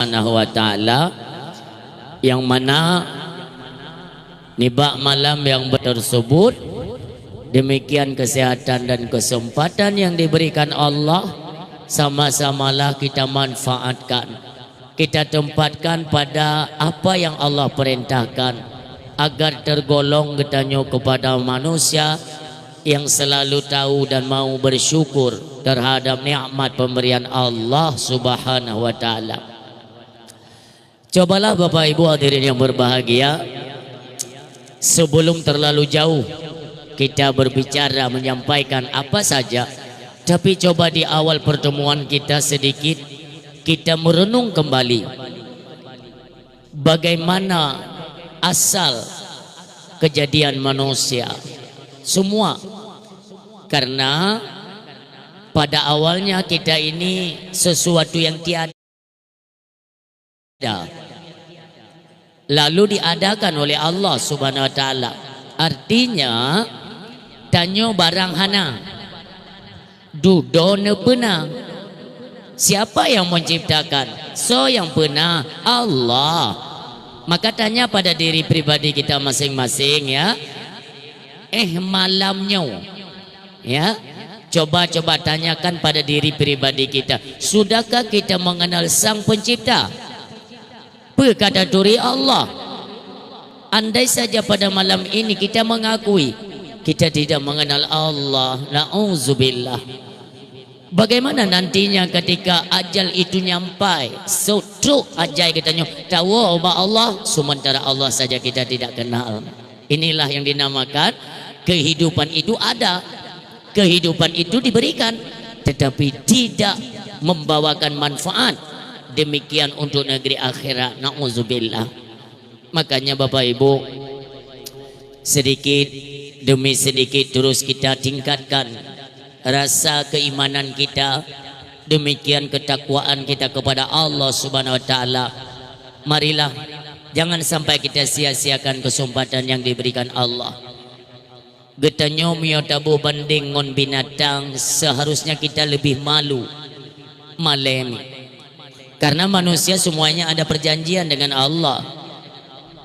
Subhanahu wa ta'ala, yang mana nibak malam yang tersebut demikian kesehatan dan kesempatan yang diberikan Allah, sama-samalah kita manfaatkan, kita tempatkan pada apa yang Allah perintahkan agar tergolong katanya kepada manusia yang selalu tahu dan mau bersyukur terhadap nikmat pemberian Allah Subhanahu wa ta'ala. Cobalah Bapak Ibu hadirin yang berbahagia, sebelum terlalu jauh kita berbicara menyampaikan apa saja, tapi coba di awal pertemuan kita sedikit kita merenung kembali bagaimana asal kejadian manusia semua. Karena pada awalnya kita ini sesuatu yang tiada, lalu diadakan oleh Allah Subhanahu wa ta'ala. Artinya tanyo barang hana dudo ne pena. Siapa yang menciptakan? So yang pena Allah. Maka tanya pada diri pribadi kita masing-masing, ya, malamnya, ya, coba tanyakan pada diri pribadi kita, sudahkah kita mengenal Sang Pencipta? Kata duri Allah. Andai saja pada malam ini kita mengakui kita tidak mengenal Allah, na'udzubillah, bagaimana nantinya ketika ajal itu nyampai? Suatu ajal katanya tahu bahwa Allah, sementara Allah saja kita tidak kenal. Inilah yang dinamakan kehidupan itu ada, kehidupan itu diberikan, tetapi tidak membawakan manfaat. Demikian untuk negeri akhirat, na'udzubillah. Makanya Bapak Ibu, sedikit demi sedikit terus kita tingkatkan rasa keimanan kita, demikian ketakwaan kita kepada Allah Subhanahu wa ta'ala. Marilah jangan sampai kita sia-siakan kesempatan yang diberikan Allah. Getanyo mio tabu banding ngon binatang, seharusnya kita lebih malu malemi. Karena manusia semuanya ada perjanjian dengan Allah.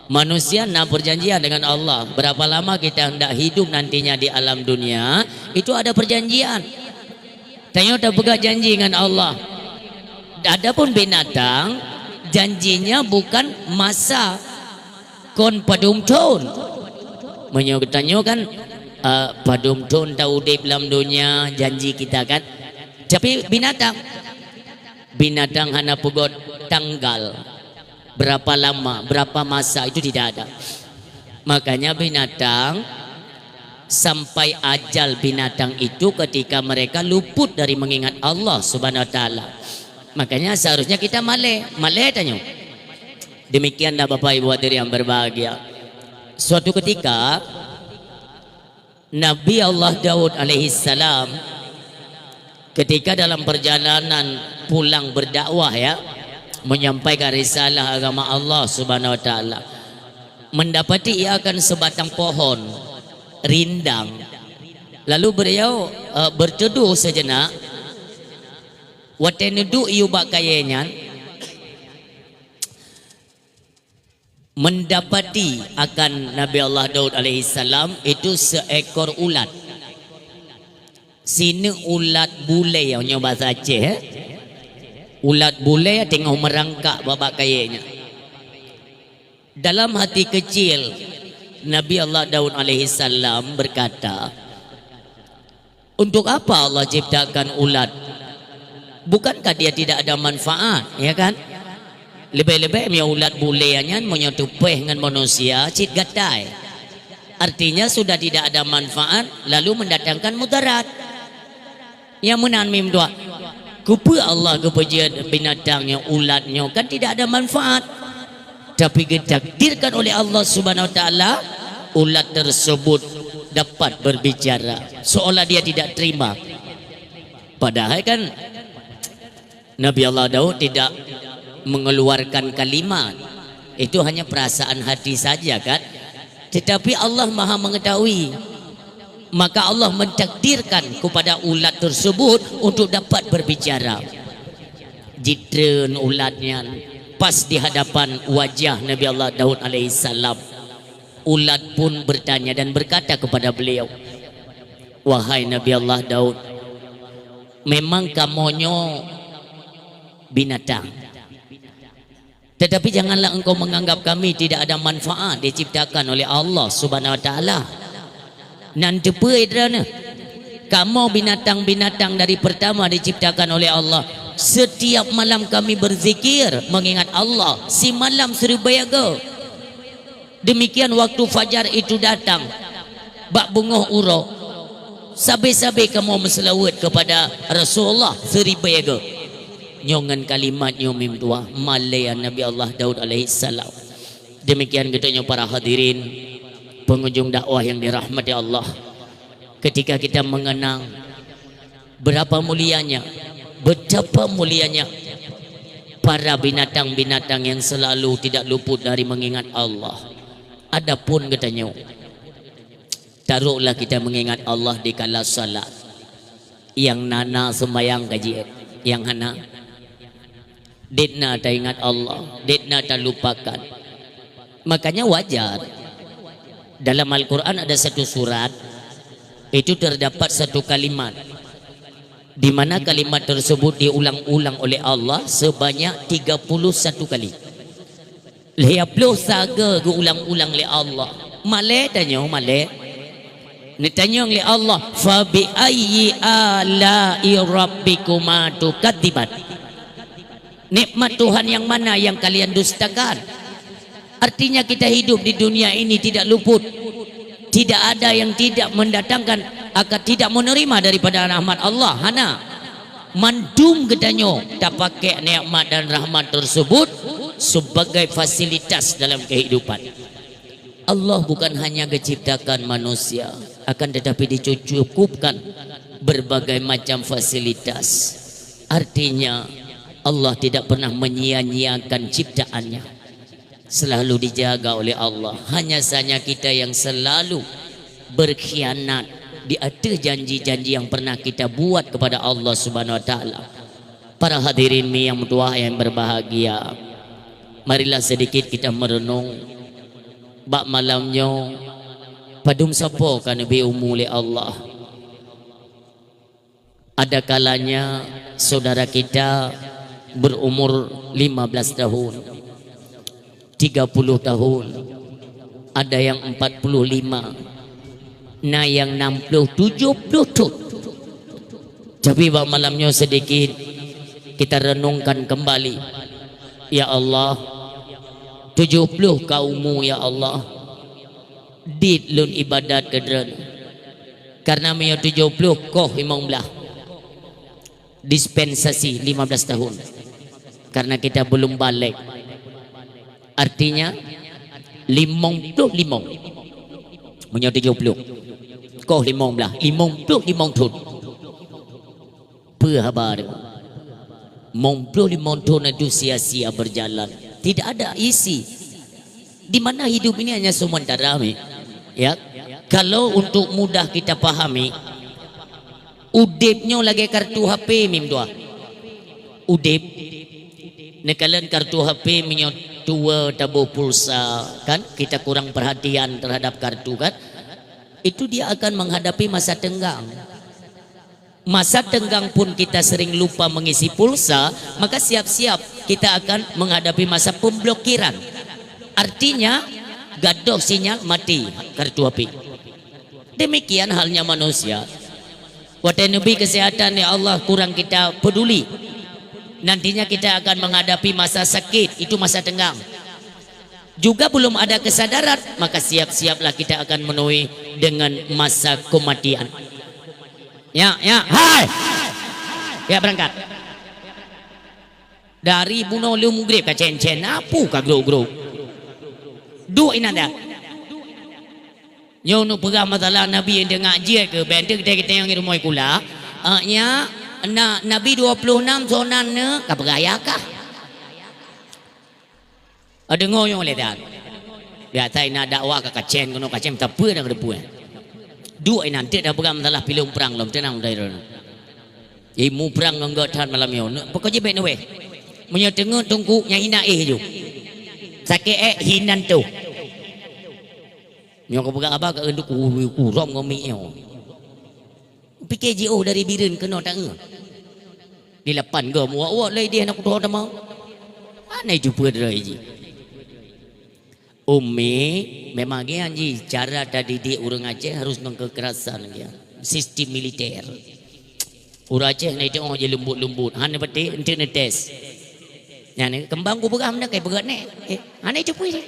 Manusia nak perjanjian dengan Allah. Berapa lama kita hendak hidup nantinya di alam dunia, itu ada perjanjian. Tanya tak pegang janji dengan Allah. Adapun binatang, janjinya bukan masa kon padum tahun. Menyokutanya kan padum tahun tahu di dalam dunia janji kita kan. Tapi binatang hanya pegot tanggal berapa lama, berapa masa, itu tidak ada. Makanya binatang sampai ajal binatang itu ketika mereka luput dari mengingat Allah Subhanahu wa ta'ala. Makanya seharusnya kita maleh tanya. Demikianlah Bapak Ibu hadirin yang berbahagia. Suatu ketika Nabi Allah Daud alaihi salam ketika dalam perjalanan pulang berdakwah, ya, menyampaikan risalah agama Allah Subhanahu wa ta'ala, mendapati ia akan sebatang pohon rindang. Lalu beliau berteduh sejenak. Watenudu iubak kayanya, mendapati akan Nabi Allah Daud alaihi salam itu seekor ulat. Sini ulat bule yang bahasa Aceh, ulat bule tengok merangkak babak kayaknya. Dalam hati kecil Nabi Allah Daud alaihi salam berkata, untuk apa Allah ciptakan ulat? Bukankah dia tidak ada manfaat, ya kan? Lebih-lebih punya ulat buleannya menyetupeh dengan manusia cit gatai. Artinya sudah tidak ada manfaat lalu mendatangkan mudarat. Yang menanmim doa kupu Allah kepujian binatangnya, ulatnya kan tidak ada manfaat, tapi ditakdirkan oleh Allah Subhanahu wa ta'ala ulat tersebut dapat berbicara seolah dia tidak terima. Padahal kan Nabi Allah Daud tidak mengeluarkan kalimat, itu hanya perasaan hati saja kan, tetapi Allah Maha mengetahui. Maka Allah mentakdirkan kepada ulat tersebut untuk dapat berbicara. Jitren ulatnya pas di hadapan wajah Nabi Allah Daud alaihissalam. Ulat pun bertanya dan berkata kepada beliau, wahai Nabi Allah Daud, memang kamonyo binatang, tetapi janganlah engkau menganggap kami tidak ada manfaat diciptakan oleh Allah Subhanahu wa taala. Nan depe idrana. Kamu binatang-binatang dari pertama diciptakan oleh Allah. Setiap malam kami berzikir mengingat Allah. Si malam serbayaga. Demikian waktu fajar itu datang, bak bungoh uro, sabe-sabe kamu menselawat kepada Rasulullah serbayaga. Nyongan kalimat nyomim tua malaya Nabi Allah Daud alaihissalam. Demikian katanya para hadirin pengunjung dakwah yang dirahmati Allah. Ketika kita mengenang berapa mulianya, betapa mulianya para binatang-binatang yang selalu tidak luput dari mengingat Allah. Adapun katanya, taruhlah kita mengingat Allah di kala salat. Yang nana sembayang kaji, yang hana ditna tak ingat Allah, ditna tak lupakan. Makanya wajar dalam Al-Quran ada satu surat itu terdapat satu kalimat di mana kalimat tersebut diulang-ulang oleh Allah sebanyak 31 kali. 50 saga diulang-ulang oleh Allah. Malek tanya, malek ni tanya oleh Allah, fa bi ayyi ala'i rabbikuma tukadziban. Nikmat Tuhan yang mana yang kalian dustakan? Artinya kita hidup di dunia ini tidak luput, tidak ada yang tidak mendatangkan akan tidak menerima daripada rahmat Allah. Hana mandum gedanyo tak pakai nikmat dan rahmat tersebut sebagai fasilitas dalam kehidupan. Allah bukan hanya menciptakan manusia, akan tetapi dicukupkan berbagai macam fasilitas. Artinya Allah tidak pernah menyia-nyiakan ciptaannya, selalu dijaga oleh Allah. Hanya saja kita yang selalu berkhianat di atas janji-janji yang pernah kita buat kepada Allah Subhanahu wa taala. Para hadirin yang tua yang berbahagia, marilah sedikit kita merenung bak malamnya padum sapa kan nabi umul Allah. Ada kalanya saudara kita berumur 15 tahun, 30 tahun, ada yang 45, nah yang 60, 70 tuh. Tapi bak malamnya sedikit kita renungkan kembali. Ya Allah, 70 kaummu ya Allah, dit lun ibadat kedran. Karena mio 70 koh imong belah dispensasi 15 tahun. Karena kita belum balik. Artinya 55 mio 70 koh limong belah 55 tahun. Perhabar 55 tahun itu sia-sia berjalan, tidak ada isi. Di mana hidup ini hanya sementara, ya. Kalau untuk mudah kita pahami, udipnya lagi kartu HP mim doa. Udip nekalan kartu HP minyo tua tabu pulsa kan, kita kurang perhatian terhadap kartu kan, itu dia akan menghadapi masa tenggang. Masa tenggang pun kita sering lupa mengisi pulsa, maka siap-siap kita akan menghadapi masa pemblokiran. Artinya gaduh sinyal mati kartu HP. Demikian halnya manusia. Waktu Nabi kesehatan ya Allah kurang kita peduli, nantinya kita akan menghadapi masa sakit, itu masa tenggang. Juga belum ada kesadaran, maka siap-siaplah kita akan menemui dengan masa kematian. Ya, hai. Ya berangkat. Dari bunuh lu mugrib ka cen-cen apu ka gro-gro. Dua inanda. Yo nu pegang masalah Nabi yang dengar je ke benda kita yang rumah kula. Nya Nabi 26 sonan ne ka beraya kah? Ada ngoyong le dak. Ya tai nak dakwah ka kacen kono kacen tak apa dah kedepu. Dua nanti dah pegang masalah pilung perang lom tenang dah. Imu perang enggak tahan malam yo. Pokoknya baik we. Punya tengok tungku yang hina je. Sakit hinan tu. Nyo ko buka apa ke enduk kurang ngomi yo. Fikir JO dari birin kena tak nge. Di lapan ke muak-muak lai dia nak doa mau. Anai jumpa derai ji. Umi memang dia ji cara tadi didik orang Aceh harus nang kekerasan dia. Sistem militer. Orang Aceh naik tengok je lembut-lembut. Han peti ente netes. Yang ni kembang ku beram dah kai berat ni. Anai jumpa je.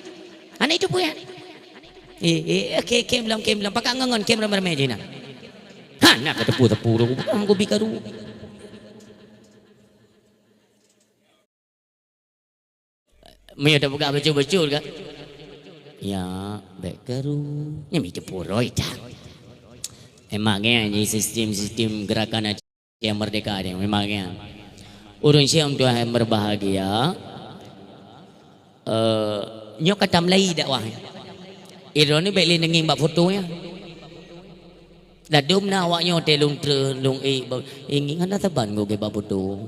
Anai jumpa ya. Kem lam pakak ngangon kem ramai je nak. Ha nak tepu-tepu tu aku bikaru. Maya dah buka betul-betul kan? Ya, bikaru. Ni mi tepu roi tak. Emangnya ni sistem gerakan Aceh yang merdeka ni memangnya. Urun Syam Tuhan yang berbahagia. Nyok kata Melayu dakwah. Iron ni baik lindungi mbak fotonya. Dah dum na awaknya telung lung ingin anda taban go ke mbak foto.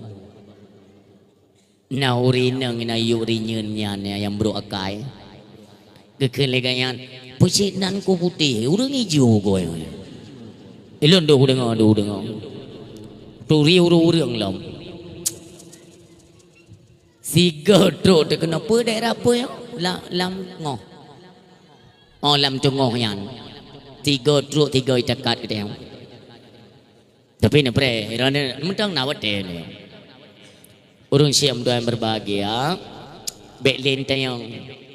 Na urinang na yurinyan niya yang bro akai. Kekeleganyan pecinan ku putih urang hijau go. Ilon do dengar. Tu riu-riu lam. Siga tu kenapa daerah apa ya? Lam ngoh. Oh lam tengah yang 3 truk 3 itakat ke dia. Tapi ni pre, rana mentang nawat dia ni. Urang Syam Tuhan berbahagia. Beklin tayang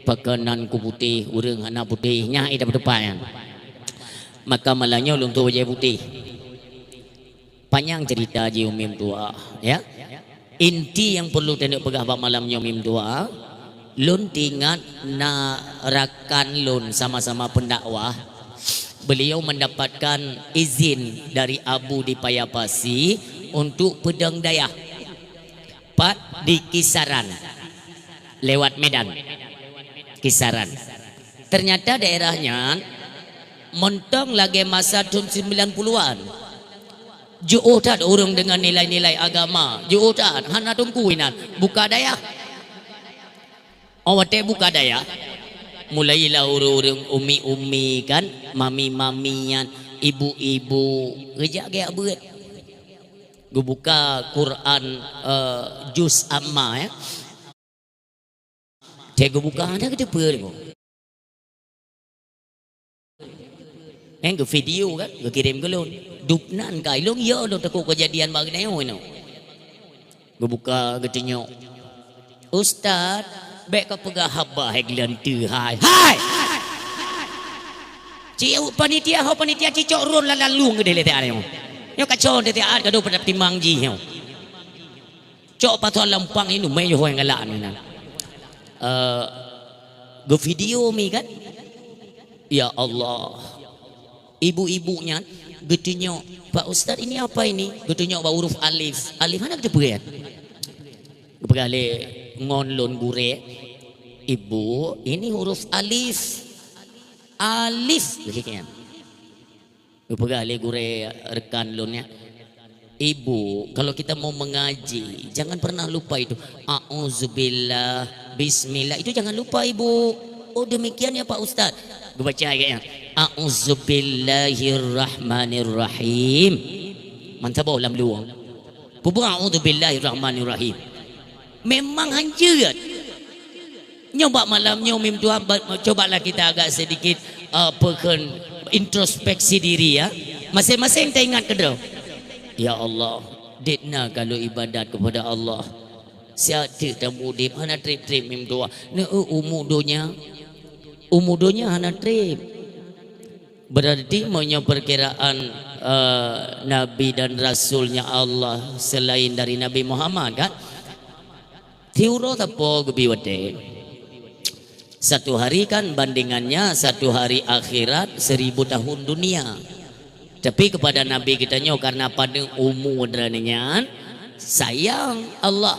pakanan ku putih, urang anak putih nyai dah depan. Maka malahnya ulun tu wajah putih. Panjang cerita je umim tua, ya. Inti yang perlu tenduk pegah bab malamnya umim tua. Lun tingat na rakan lun sama-sama pendakwah. Beliau mendapatkan izin dari Abu di Payapasi untuk pedang dayah. Pat di Kisaran. Lewat Medan. Kisaran. Ternyata daerahnya mentang lagi masa tahun 90-an. Jauh tak orang dengan nilai-nilai agama. Jauh tak. Hana tungkuinan. Buka dayah. Awak buka daya. Mulailah orang-orang umi-umi kan, mami-mamian, ibu-ibu, rejak gaya berat. Gue buka Quran juz amma ya. Cek gue buka ada ke depan gue. Gue video kan, gue kirim ke lon. Dupnan kai long ya lo takut kejadian bagai ni no. Gue buka gue tengok. Ustaz, baik kau pegah habah heglan tu hai. Hai. Cik panitia cicok ron lalu ke dia ada. Yo kacau dia ada kado pada timang ji yo. Cok patut lampang ini mai yo yang galak ni. Go video mi kan. Ya Allah. Ibu-ibunya getunya, Pak Ustaz ini apa ini? Getunya ba huruf alif. Alif mana kita berat? Begale ngonlon gure. Ibu, ini huruf alif. Alif begini. Begale gure rekan lonnya. Ibu, kalau kita mau mengaji, jangan pernah lupa itu. A'udzubillah, bismillah. Itu jangan lupa ibu. Oh demikian ya Pak Ustaz. Gue baca kayaknya. A'udzubillahirrahmanirrahim. Mantap lam luang. Bubu a'udzubillahirrahmanirrahim. Memang hanjat. Nyoba malamnya umim Tuhan, cobalah kita agak sedikit introspeksi diri ya. Masing-masing kita ingat ke dia. Ya Allah, ditna kalau ibadat kepada Allah. Siapa tamu di mana trip mim doa. Ne umudonya hana trip. Berarti punya perkiraan Nabi dan Rasulnya Allah selain dari Nabi Muhammad kan? Tiuro tapo gebiwate. Satu hari kan bandingannya satu hari akhirat 1000 tahun dunia. Tapi kepada Nabi kita nyo karena pada umur draninya sayang Allah.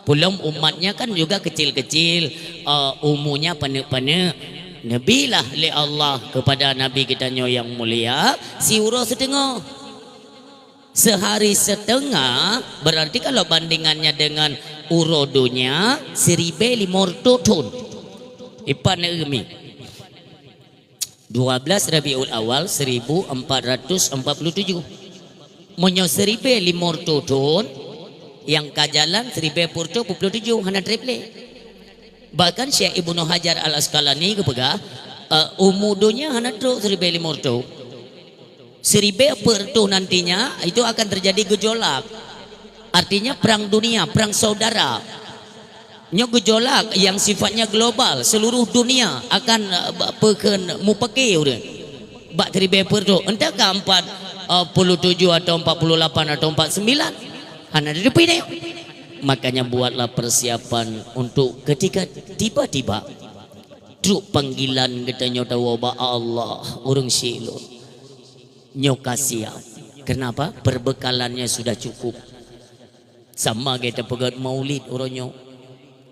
Belum umatnya kan juga kecil-kecil, umurnya panik-panik. Nabilah li Allah kepada Nabi kita nyo yang mulia siuro setengah. Sehari setengah berarti kalau bandingannya dengan urodonya 1500 tahun. Ipan emi 12 Rabiul Awal 1447. Monyo 1500 tahun yang kajalan 1447 hana triple. Bahkan Syekh Ibnu Hajar Al Asqalani kepegah umudonya hana tro 1500. 1000 nantinya itu akan terjadi gejolak. Artinya perang dunia, perang saudara. Gejolak yang sifatnya global, seluruh dunia akan mupake udah. Bak 1000 entah ke 47 atau 48 atau 49. Hana di depan ini. Makanya buatlah persiapan untuk ketika tiba-tiba truk panggilan katanya tahu Allah urung silun nyoka siap. Kenapa? Perbekalannya sudah cukup. Sama kita pegat maulid uronyo.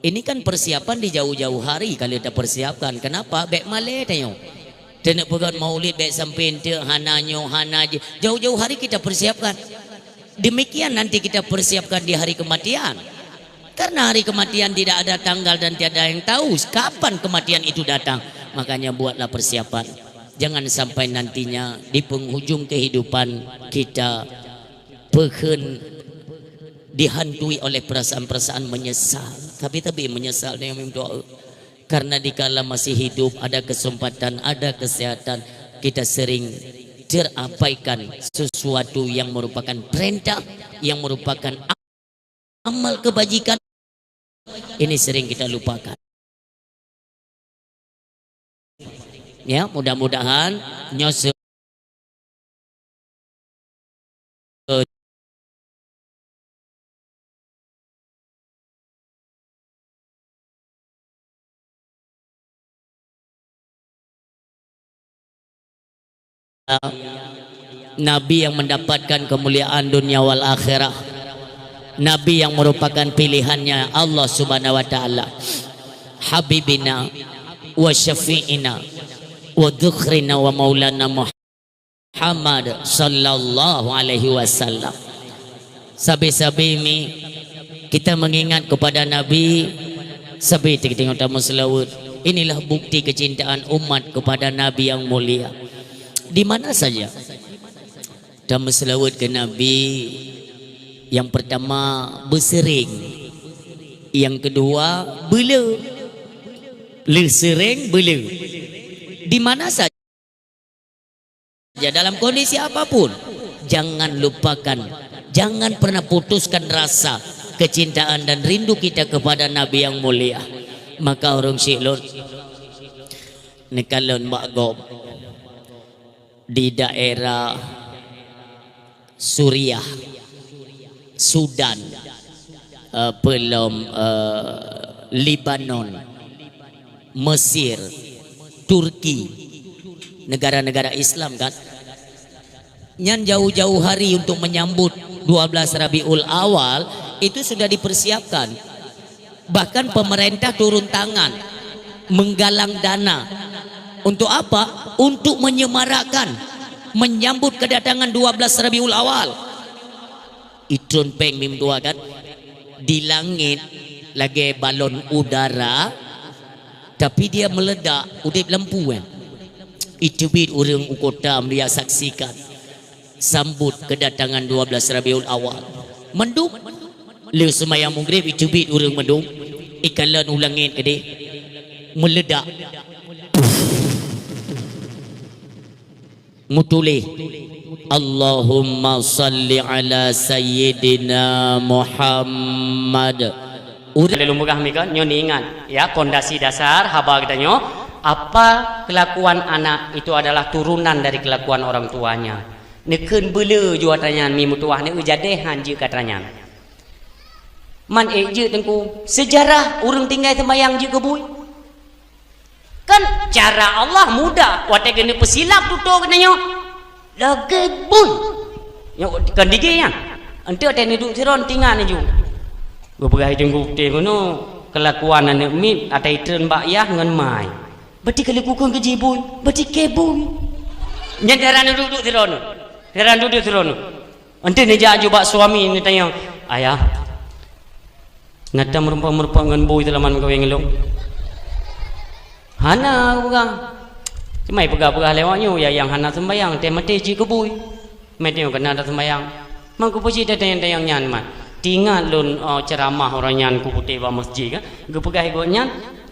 Ini kan persiapan di jauh-jauh hari kalau kita persiapkan. Kenapa? Bek malai tayo. Tenek pegat maulid bek sampai ente hananyo hanaje. Jauh-jauh hari kita persiapkan. Demikian nanti kita persiapkan di hari kematian. Karena hari kematian tidak ada tanggal dan tiada yang tahu kapan kematian itu datang. Makanya buatlah persiapan. Jangan sampai nantinya di penghujung kehidupan kita dihantui oleh perasaan-perasaan menyesal. Tapi menyesal dengan doa. Karena dikala masih hidup ada kesempatan, ada kesehatan, kita sering terabaikan sesuatu yang merupakan perintah, yang merupakan amal kebajikan. Ini sering kita lupakan. Ya, mudah-mudahan nyose Nabi yang mendapatkan kemuliaan dunia wal akhirah, Nabi yang merupakan pilihannya Allah subhanahu wa ta'ala, habibina wa syafi'ina wa dhukhrina wa maulana Muhammad sallallahu alaihi wasallam. Sabi-sabi mi kita mengingat kepada Nabi. Sabi tengok tamu selawat. Inilah bukti kecintaan umat kepada Nabi yang mulia. Di mana saja tamu selawat ke Nabi. Yang pertama bersering, yang kedua bela, sering bela. Di mana saja, dalam kondisi apapun, jangan lupakan, jangan pernah putuskan rasa kecintaan dan rindu kita kepada Nabi yang mulia. Maka orang Syilun nekalon Makgob di daerah Suriah, Sudan, Lebanon, Mesir, Turki, negara-negara Islam kan. Yang jauh-jauh hari untuk menyambut 12 Rabiul Awal itu sudah dipersiapkan. Bahkan pemerintah turun tangan menggalang dana. Untuk apa? Untuk menyemarakkan menyambut kedatangan 12 Rabiul Awal. Itun peng mim tua kan di langit lagi balon udara tapi dia meledak udip lampu kan. Itu bit orang ukotam dia saksikan sambut kedatangan 12 Rabiul Awal. Mendung le semayang maghrib itu bit orang mendung ikalan ulangit kede meledak mutulih Allahumma salli ala sayyidina Muhammad. Udah lumugah mika nyoni ingat ya pondasi dasar haba kita nyo apa kelakuan anak itu adalah turunan dari kelakuan orang tuanya. Nekeun beuleu juatannya mi mutuah ne jadehan je katanya. Man je tengku sejarah urang tinggal temayang je kebui. Kan cara Allah mudah wate kena pesilap tutuk katanya. Lagi bun yang kan digenya ente ada ni duduk siron tinggal ni ju gua tunggu tengok kelakuan anak mi ada itren mbak yah ngan mai berarti kalau kukun kejibun berarti kebun nyandaran duduk siron ente ni jaju bak suami ni tanya ayah ngata merupa ngan boy telaman kau yang ngelong hana bukan cuma pegah-pegah lewatnya ya yang hana sembayang teh mati ji ke boy mati kena ada sembayang mangku puji ada yang nyan man tinggal lun ceramah orang nyan ku putih ba masjid kan ge pegah igotnya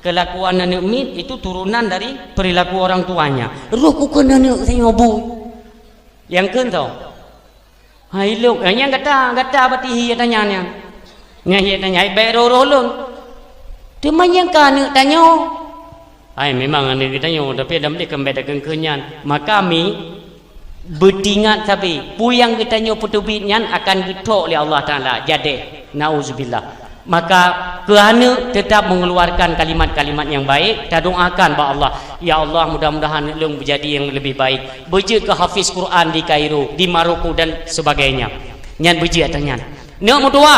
kelakuan anak mit itu turunan dari perilaku orang tuanya roh ku kena anak saya boy yang kan tau hai luk yang gata batihi tanya nya nyai tanya baik roh lun tu yang kan tanya ai memang ane kita tanya tapi ada dia kembali ke kenyan maka kami bertingat tapi puyang kita tanya putubitnya akan getok oleh Allah Taala jadi nauzubillah maka kerana tetap mengeluarkan kalimat-kalimat yang baik kita doakan ba Allah ya Allah mudah-mudahan lung menjadi yang lebih baik beje ke hafiz Quran di Kairo di Maroko dan sebagainya nyan beje atanya ne mutua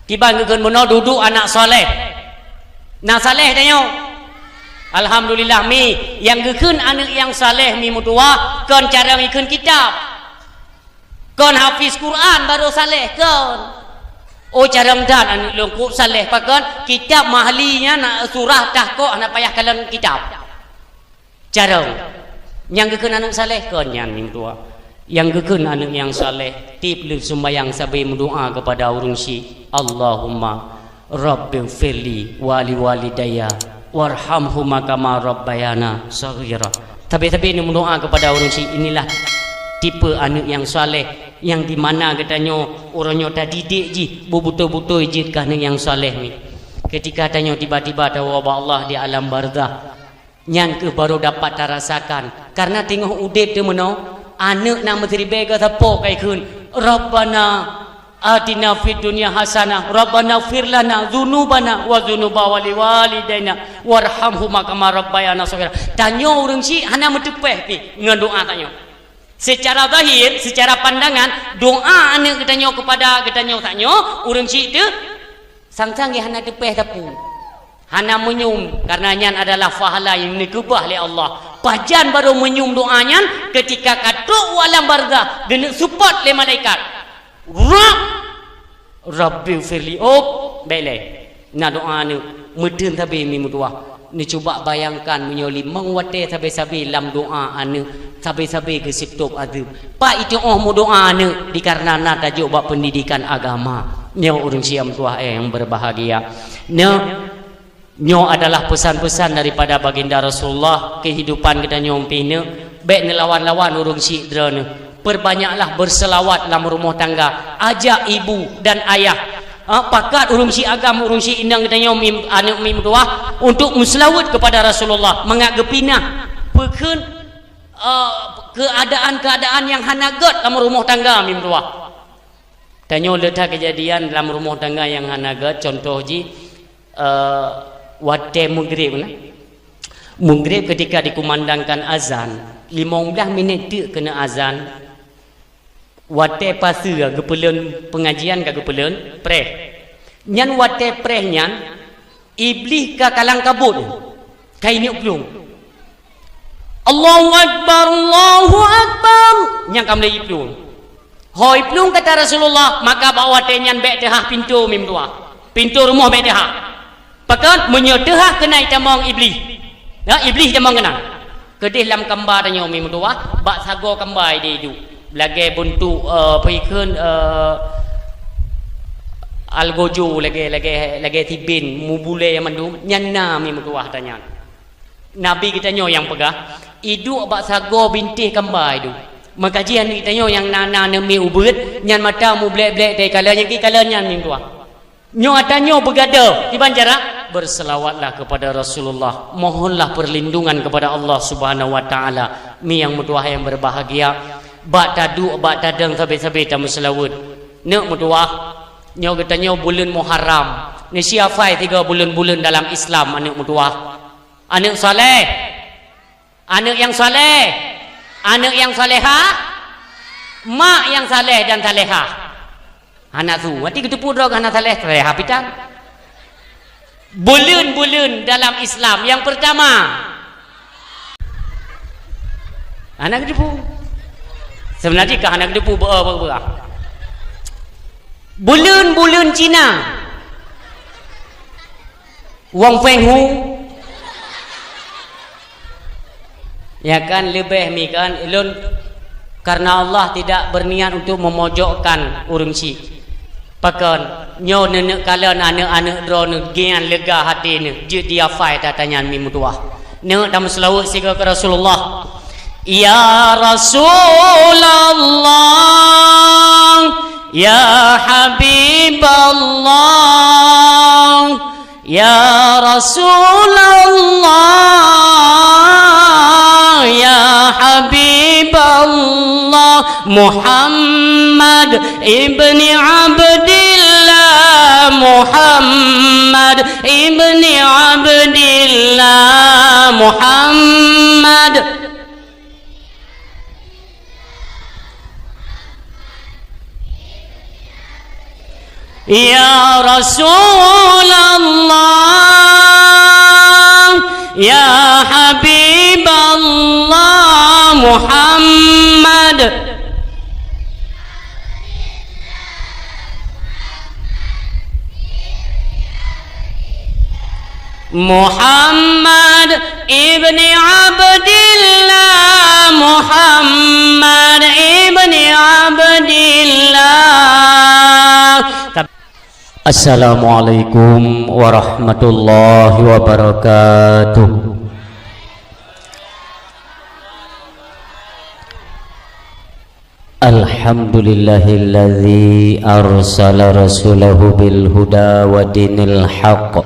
tiba ngeun mono duduk anak soleh nak saleh tanya alhamdulillah mi yang geun anak yang saleh mi mutua kon cara ngikeun kitab kon hafiz Quran baru saleh kon oh cara dan anak lengkuk saleh pakan kitab mahlinya nak surah tahqiq nak payah kalian kitab cara yang geun anak saleh kon yang tua yang geun anak yang saleh tip lu sembahyang sambil berdoa kepada urang si Allahumma rabbighfirli wa liwalidayya warhamhuma kama rabbayana shaghira tapi ini berdoa kepada urang si inilah tipe anak yang saleh yang di mana katanya orangnya tadi didik ji betul-betul ji anak yang saleh ni ketika tanya tiba-tiba tahu Allah di alam barzah nyan ke baru dapat terasakan karena tengok udip tu meno anak nak menteri bega siapa kai kun rabbana atina fid dunya hasanah rabbana fir lana dzunubana wa dzunuba waliwalidaina warhamhuma kama rabbayana shaghira tanya urang si hana metepeh pi ngan doa tanya secara zahir, secara pandangan doa anak kita nyo kepada kita nyo tak nyo urang si tu sang-sang dia hana tepeh tapu hana menyum karena nyan adalah pahala yang dikubah oleh Allah pajan baru menyum doanya ketika katuk alam barzah dan support oleh malaikat Rabbi firli bele na doa ni medun tabi mi mudua ni cuba bayangkan menyoli mengwate sabi-sabi lam doa anu sabi-sabi ke sitok adu pak itu mu doa anu dikarenakan tajuk bab pendidikan agama nyo urang siam tua yang berbahagia nyo adalah pesan-pesan daripada baginda Rasulullah kehidupan kita nyompine baik nelawan-lawan urang si drone perbanyaklah berselawat dalam rumah tangga ajak ibu dan ayah pakat urung si agam urung si indang kita nyom anak mim doa untuk muslawat kepada Rasulullah mengagepinah pekeun keadaan-keadaan yang hanagat dalam rumah tangga mim doa tanyo letak kejadian dalam rumah tangga yang hanagat contoh ji wate maghrib ketika dikumandangkan azan 15 minit tu kena azan wate pasu gepeleun pengajian ka gepeleun preh nyan wate preh nyan iblis ka kalang kabut kaini uplung Allahu akbar nyang kam lei uplung hoi uplung kata Rasulullah maka bawa wate nyan bek tehah pintu mim tua pintu rumah bek tehah pakat menyedehah kena itamong iblis iblis jamong kena kedih lam kembar tanya mim tua bak sago kembar dia hidup lagi buntu perikun algojo lagi tibin mubule yang mandu nyana mi mutuah tanya nabi kita nyo yang pegah idu bak sago bintih kembar itu makajian kita nyo yang nana nemi ubut nyan mata mu blek-blek dai kalanya ki kalanya mi mutuah nyo atanyo begada di banjara berselawatlah kepada Rasulullah mohonlah perlindungan kepada Allah Subhanahu wa taala mi yang mutuah yang berbahagia bak taduk bak tadang sabi-sabi tamu selawat nek mutuah nyo katanya bulan Muharram ni siafai 3 bulan-bulan dalam Islam anak mutuah anak soleh anak yang soleh anak yang soleha mak yang saleh dan saleha anak tu mati kita pun anak saleh saleha pitan bulan-bulan dalam Islam yang pertama anak depu sebenarnya ke anak depu bulan-bulan Cina wong penghu ya kan lebih mi kan ilun karena Allah tidak berniat untuk memojokkan urang si pakan nyo nenek kalian anak-anak drone gian lega hati ni je dia fai tatanya mi mutuah ne dalam selawat siga ke Rasulullah ya Rasulullah ya Habiballah ya Rasulullah ya Habiballah Muhammad ibni Abdillah Muhammad ibni Abdillah Muhammad ya Rasulullah ya Habiballah Muhammad Muhammad ibni Abdillah Muhammad ibni Abdillah. Assalamualaikum warahmatullahi wabarakatuh. Alhamdulillahilladzi arsala rasulahu bil huda wa dinil haqq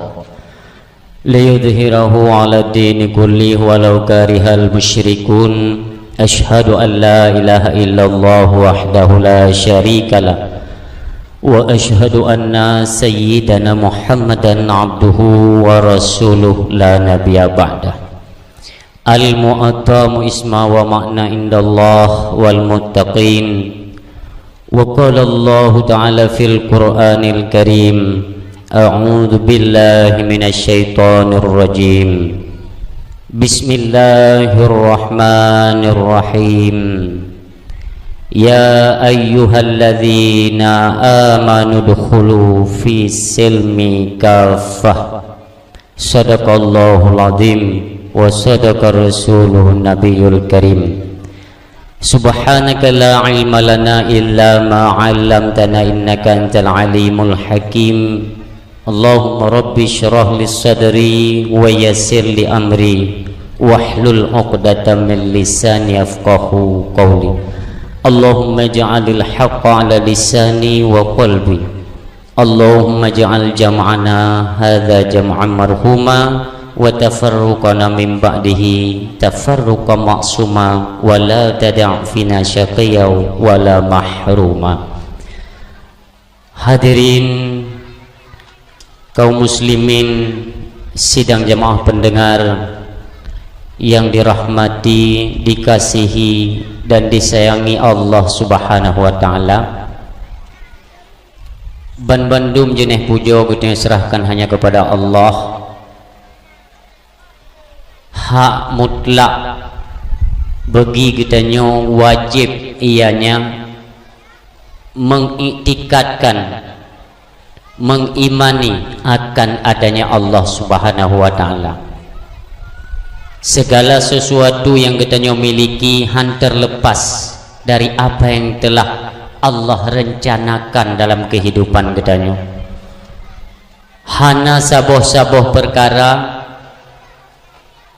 liyudhhirahu 'ala ad-din kullihi walau karihal musyrikun. Asyhadu an la ilaha illallah wahdahu la syarika lah wa asyhadu anna sayyidana Muhammadan 'abduhu wa rasuluh la nabiyya ba'dah. Al-mu'attamu isma wa ma'na indallah wal muttaqin. Wa qala Allah ta'ala fil Qur'anil Karim a'udzu billahi minasy syaithanir rajim. Bismillahirrahmanirrahim. Ya ayyuhalladzina amanu dukhulu fi silmi kaffah. Shadaqallahul azim wa sadaqa rasuluhun nabiyul karim. Subhanaka la ilma lana illa ma 'allamtana innaka antal alimul hakim. Allahumma rabbi syrah li sadri wa yassir li amri wahlul 'uqdatam min lisani yafqahu qawli. Allahumma ij'alil haqqa 'ala lisani wa qalbi. Allahumma ij'al jam'ana hadza jam'an marhuma wa tafarruqana min ba'dihi tafarruqan ma'suma wa la tada' fina syaqiyya wa la mahruma. Hadirin kaum muslimin sidang jamaah pendengar yang dirahmati, dikasihi dan disayangi Allah Subhanahu wa taala. Ban bandum jeneh pujo kita serahkan hanya kepada Allah. Hak mutlak bagi kita wajib ianya mengiktikadkan, mengimani akan adanya Allah Subhanahu wa taala. Segala sesuatu yang kita miliki han terlepas dari apa yang telah Allah rencanakan dalam kehidupan kita. Hana saboh-saboh perkara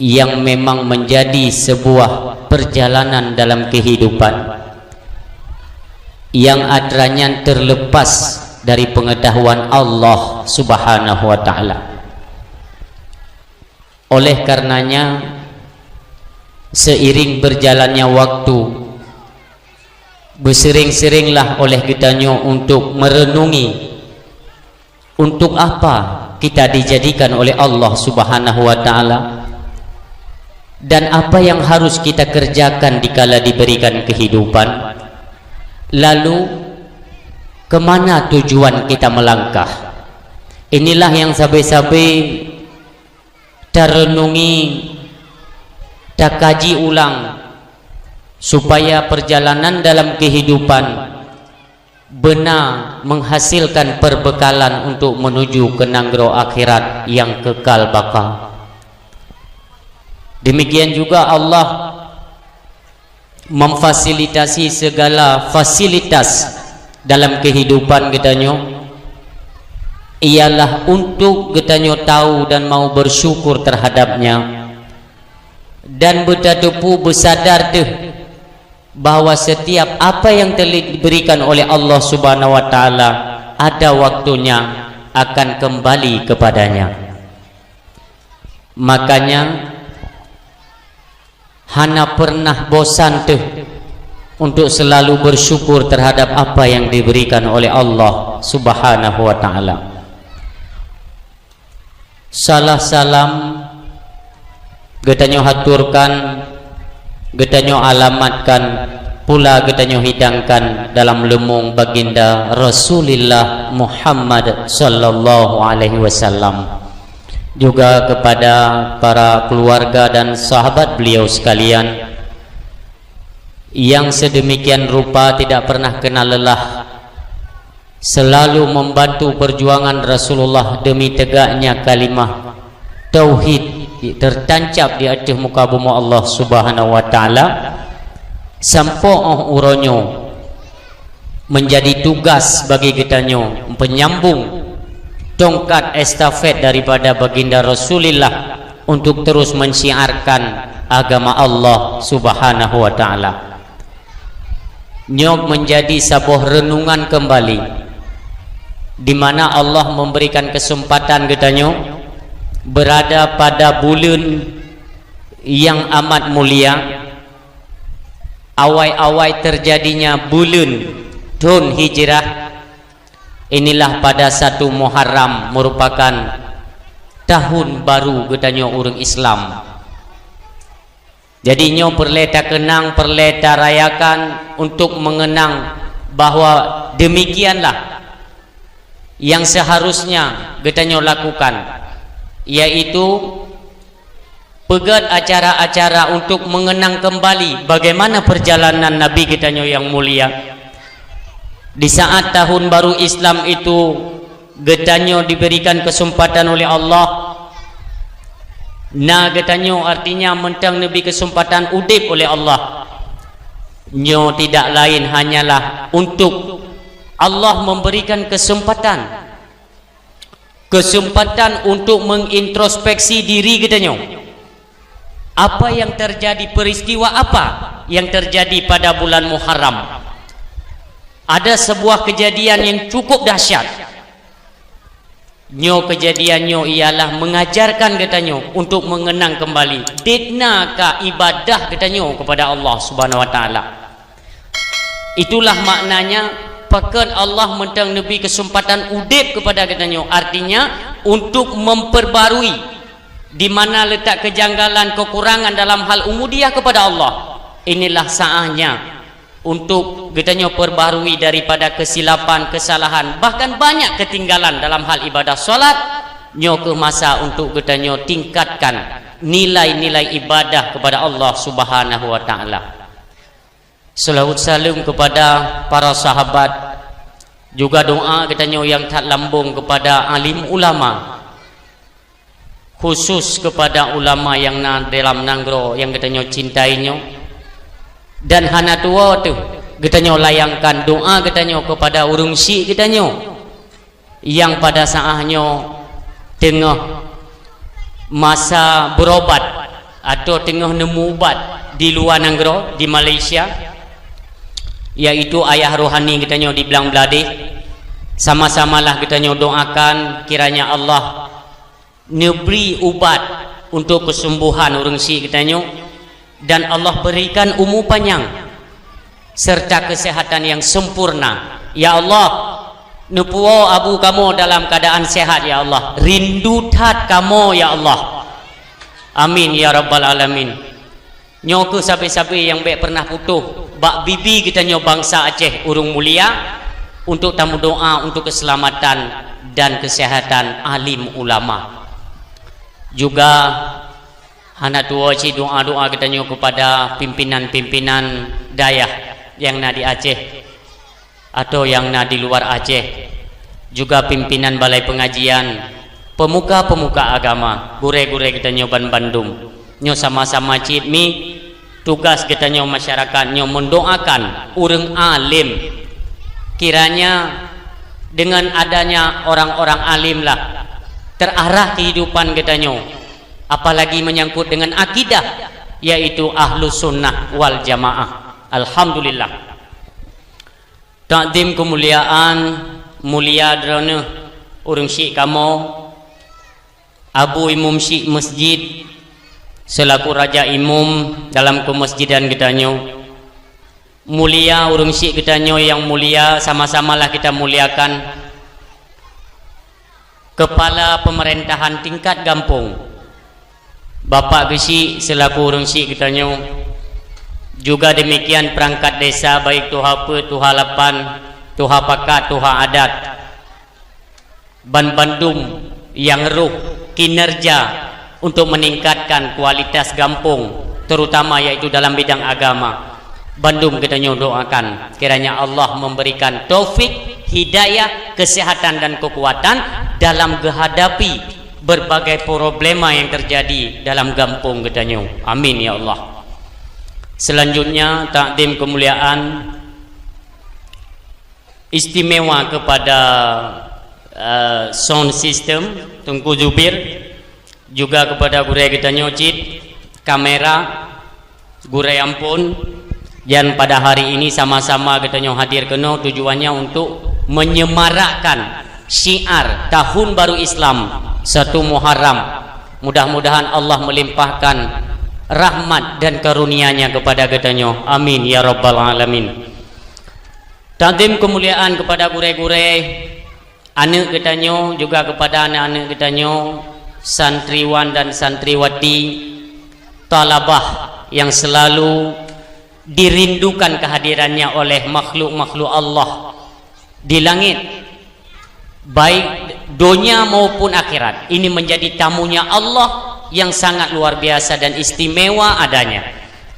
yang memang menjadi sebuah perjalanan dalam kehidupan yang adranya terlepas dari pengetahuan Allah Subhanahu wa taala. Oleh karenanya seiring berjalannya waktu, bersering-seringlah oleh kitanya untuk merenungi untuk apa kita dijadikan oleh Allah Subhanahu wa taala dan apa yang harus kita kerjakan dikala diberikan kehidupan, lalu kemana tujuan kita melangkah. Inilah yang sabe-sabe terenungi, tak kaji ulang supaya perjalanan dalam kehidupan benar menghasilkan perbekalan untuk menuju ke nanggro akhirat yang kekal baka. Demikian juga Allah memfasilitasi segala fasilitas dalam kehidupan kitanya ialah untuk kitanya tahu dan mau bersyukur terhadapnya, dan bertadapu bersadar deh bahawa setiap apa yang telah diberikan oleh Allah Subhanahu wa taala ada waktunya akan kembali kepadanya. Makanya hana pernah bosan tuh untuk selalu bersyukur terhadap apa yang diberikan oleh Allah Subhanahu wa taala. Salah salam getanyo haturkan, getanyo alamatkan, pula getanyo hidangkan dalam lemung baginda Rasulullah Muhammad sallallahu alaihi wasallam, juga kepada para keluarga dan sahabat beliau sekalian yang sedemikian rupa tidak pernah kenal lelah, selalu membantu perjuangan Rasulullah demi tegaknya kalimah tauhid tertancap di atas muka bumi Allah Subhanahu wa taala, sampai uronyo menjadi tugas bagi kitanya penyambung tongkat estafet daripada baginda Rasulullah untuk terus mensiarkan agama Allah Subhanahu wa taala. Nyok menjadi sebuah renungan kembali di mana Allah memberikan kesempatan kitanya berada pada bulan yang amat mulia, awal-awal terjadinya bulan tahun hijrah. Inilah pada 1 Muharram merupakan tahun baru gedanya orang Islam. Jadi nyo perleta kenang, perleta rayakan untuk mengenang bahawa demikianlah yang seharusnya gedanya lakukan, yaitu pegat acara-acara untuk mengenang kembali bagaimana perjalanan Nabi kitanya yang mulia. Di saat tahun baru Islam itu getanyo diberikan kesempatan oleh Allah. Nah getanyo artinya mentang Nabi kesempatan udip oleh Allah. Nyo tidak lain hanyalah untuk Allah memberikan kesempatan untuk mengintrospeksi diri getanyo. Apa yang terjadi, peristiwa apa yang terjadi pada bulan Muharram? Ada sebuah kejadian yang cukup dahsyat. Nyo kejadiannya ialah mengajarkan katanya untuk mengenang kembali ditnaka ibadah katanya kepada Allah Subhanahu wa taala. Itulah maknanya pakat Allah mentang Nabi kesempatan udip kepada katanya, artinya untuk memperbarui di mana letak kejanggalan, kekurangan dalam hal umudiyah kepada Allah. Inilah saatnya untuk katanya perbarui daripada kesilapan, kesalahan, bahkan banyak ketinggalan dalam hal ibadah solat. Nyo ke masa untuk katanya tingkatkan nilai-nilai ibadah kepada Allah Subhanahu wa taala. Salawat salam kepada para sahabat, juga doa katanya yang tak lambung kepada alim ulama, khusus kepada ulama yang dalam nanggro yang katanya cintainya. Dan hana tua tu katanya layangkan doa katanya kepada urung si katanya yang pada saatnya tengah masa berobat atau tengah nemu ubat di luar nanggro di Malaysia, yaitu ayah rohani katanya di Belang Beladi. Sama-samalah katanya doakan kiranya Allah neberi ubat untuk kesembuhan urung si katanya, dan Allah berikan umur panjang serta kesehatan yang sempurna. Ya Allah, nupuo abu kamu dalam keadaan sehat ya Allah, rindu tat kamu ya Allah, amin ya rabbal alamin. Nyoku sapi-sapi yang baik pernah putuh bak bibi kita nyo bangsa Aceh urung mulia, untuk tamu doa untuk keselamatan dan kesehatan alim ulama. Juga anak tua ci doa-doa katanya kepada pimpinan-pimpinan dayah yang di Aceh, atau yang na di luar Aceh, juga pimpinan balai pengajian, pemuka-pemuka agama, gure-gure kita nyoban Bandung, nyo sama-sama citmi tugas kita nyo masyarakat nyo mendoakan urang alim, kiranya dengan adanya orang-orang alim lah terarah kehidupan kita nyo, apalagi menyangkut dengan akidah, yaitu ahlus sunnah wal jamaah. Alhamdulillah. Takdim kemuliaan mulia drone urang syekh kamo Abu Imam Syekh Masjid selaku raja imam dalam kemasjidan kita nyo, mulia urang syekh kita nyo yang mulia, sama-samalah kita muliakan kepala pemerintahan tingkat kampung Bapak Gesi selaku urang syekh kita nyo, juga demikian perangkat desa baik Tuha Pe, Tuha Lapan, Tuha Pakat, Tuha Adat, Ban Bandung yang ruh kinerja untuk meningkatkan kualitas kampung, terutama yaitu dalam bidang agama. Bandung kita doakan kiranya Allah memberikan taufik, hidayah, kesehatan dan kekuatan dalam menghadapi berbagai problema yang terjadi dalam kampung kita. Amin ya Allah. Selanjutnya takdim kemuliaan istimewa kepada sound system Tungku Zubir, juga kepada gure kita nyocit kamera gure ampun, dan pada hari ini sama-sama kita hadir kena tujuannya untuk menyemarakkan syiar tahun baru Islam 1 Muharram. Mudah-mudahan Allah melimpahkan rahmat dan karunia-Nya kepada kita. Amin ya rabbal alamin. Takdim kemuliaan kepada gure-gure anak kita, juga kepada anak-anak kita, santriwan dan santriwati, talabah yang selalu dirindukan kehadirannya oleh makhluk-makhluk Allah di langit baik dunia maupun akhirat. Ini menjadi tamunya Allah yang sangat luar biasa dan istimewa adanya.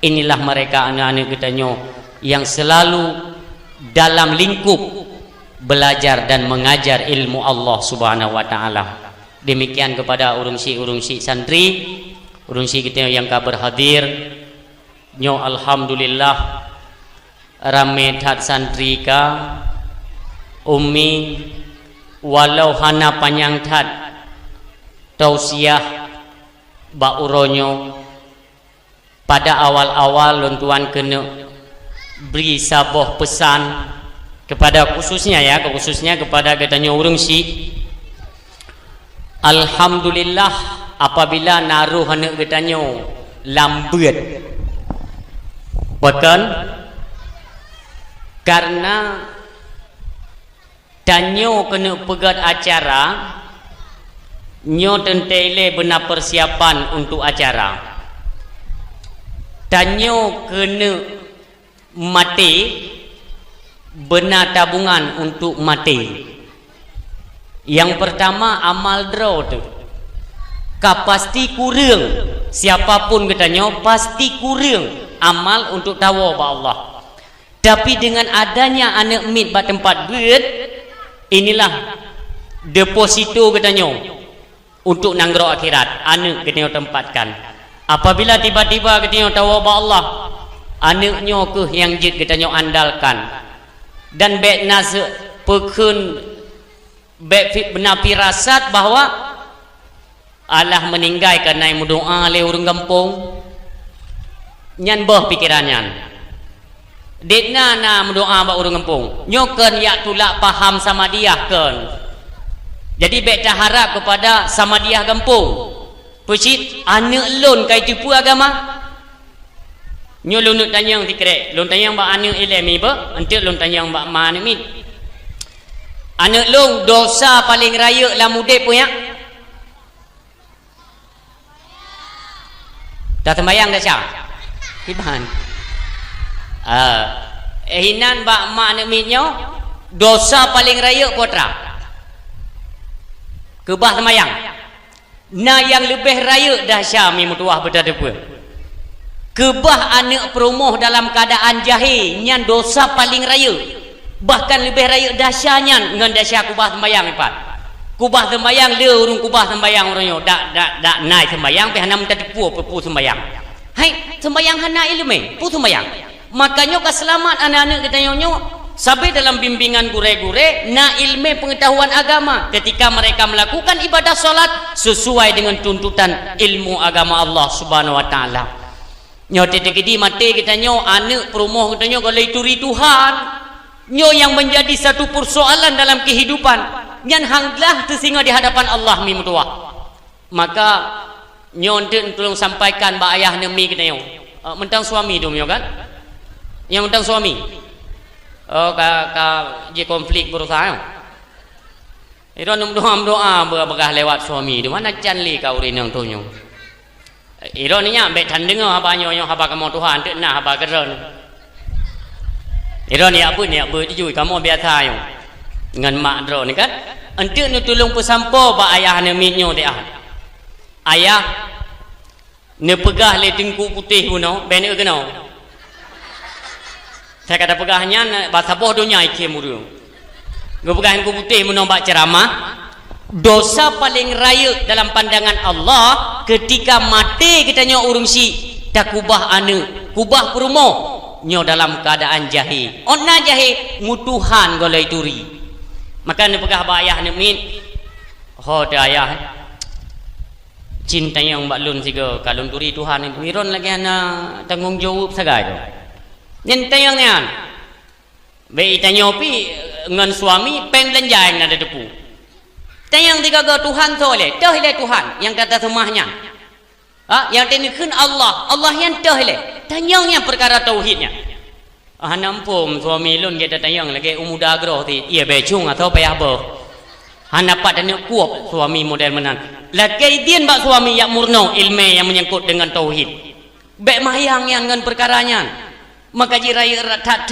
Inilah mereka anak-anak kita yang selalu dalam lingkup belajar dan mengajar ilmu Allah Subhanahu wa taala. Demikian kepada urung-si santri, urung-si kita yang kabar hadir. Alhamdulillah rame tat santri ka ummi walau hana panjang tat tausiah ba uronyo pada awal-awal lontuan kena beri sabuh pesan kepada khususnya kepada katanya urung si. Alhamdulillah apabila naruh anak katanya lambat bahkan karena tanyo kena pegat acara nyo tentele benar persiapan untuk acara, tanyo kena mati benar tabungan untuk mati. Yang pertama amal draw tu pasti kurang, siapapun katanya pasti kurang amal untuk tawa ba Allah. Tapi dengan adanya anak mit ba tempat beut, inilah deposito katanya untuk nanggro akhirat anak katanya tempatkan. Apabila tiba-tiba katanya tawa ba Allah, anaknya ke yang jid katanya andalkan, dan baik nas pekun baik benar firasat bahwa Allah meninggal karena yang berdoa oleh orang kampung nyan bah pikirannya dekna na berdoa ba orang kampung nyoken ya tulak paham sama dia kan. Jadi baik tak harap kepada sama dia kampung pecit anak lon kai tipu agama nyo lon tanyang tikrek lon tanyang ba anak ilmi ba entik lon tanyang ba man mi anak lon dosa paling raya lah mudip punya dah tembayang dah sah hiban hinan bak mak anak mitnya dosa paling raya putra kebah tembayang na yang lebih raya dah sah mi mutuah berdada pun kebah anak perumoh dalam keadaan jahil nyan dosa paling raya Bahkan lebih raya dahsyatnya dengan dahsyat kubah sembayang ipat. Kubah sembayang le urung kubah sembayang orangnya dak naik sembayang pe hana minta tipu sembayang. Hai sembayang hana ilmu pu sembayang. Makanya keselamat anak-anak kita nyonyo sampai dalam bimbingan gure-gure na ilmu pengetahuan agama ketika mereka melakukan ibadah solat sesuai dengan tuntutan ilmu agama Allah Subhanahu wa taala. Nyo titik mati kita nyo anak perumoh kita nyo kalau ituri Tuhan nyo yang menjadi satu persoalan dalam kehidupan nyan hanglah tersinga di hadapan Allah mi mutua. Maka nyo enten tolong sampaikan ba ayah nemi kita nyo mentang suami dong nyo kan yang mentang suami je konflik berusaha itu doa berkah lewat suami di mana canli kau rin yang tu nyo itu ni nya bet tandeng apa nyo apa kamu Tuhan tu nah apa keron itu ni apa jujur kamu biasa yo dengan mak dro ni kan ente ni tolong pesampo ba ayah nemi nyo dia ayah ne pegah le tengku putih puno ben ke no saya kata pegahnya bahasa bodohnya ikem muru ge pegah tengku putih puno bak ceramah dosa paling raya dalam pandangan Allah ketika mati kita nyo urung si tak kubah ane kubah perumo nyo dalam keadaan jahil onna jahil mutuhan golai turi maka ne pegah ba ayah ne min ho da ayah cinta yang baklun siga kalun turi Tuhan itu miron lagi ana tanggung jawab sagai tu nyen tayang nian be itanyo pi ngan suami pen belanjaan ada depu tayang tiga go Tuhan tole Tuhan yang kata semahnya yang tenikun Allah yang tole tanyangnya perkara tauhidnya nampum suami lun kita tanyang lagi umuda agro ti ia becung atau payah ber hanapat dan kuap suami model menan lagi dian bak suami yang murno ilmu yang menyangkut dengan tauhid bek mayang yang dengan perkaranya maka jiraya tat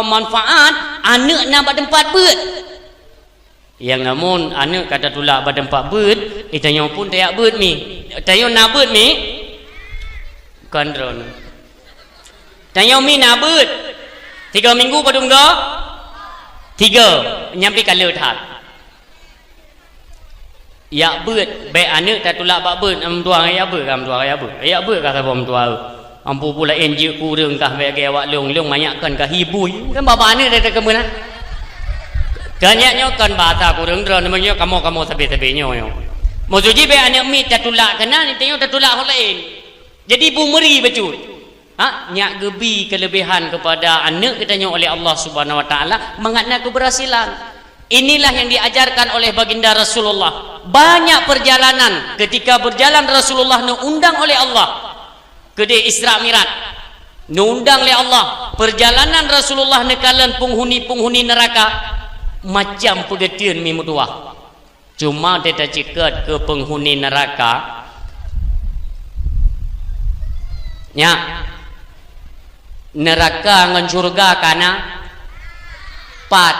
manfaat anak nak bak tempat beut yang namun anak kata tulak bak tempat beut itanya pun tayak beut mi tayo na beut mi kandron tayo mi na beut 3 minggu padung go 3 nyampi kala that ya beut be anak tak tulak bak beut am tua ya beut kata bom tua ampu pula enje kurang kah be ge awak long banyakkan kah hibui kan bapa anak dah kemunan kanyaknya kan bahasa kurang dron namanya kamu sabe-sabe nyo mozuji be anak mi tak tulak kena ni tengok tak tulak hol lain jadi bumeri betul nyak gebi kelebihan kepada anak katanya oleh Allah Subhanahu wa taala mengatna keberhasilan. Inilah yang diajarkan oleh baginda Rasulullah. Banyak perjalanan ketika berjalan Rasulullah diundang oleh Allah ke Isra Mi'raj. Diundang oleh Allah. Perjalanan Rasulullah nekalan penghuni-penghuni neraka macam pegetian mi mutua. Cuma kita cekat ke penghuni neraka nya neraka ngan surga kana pat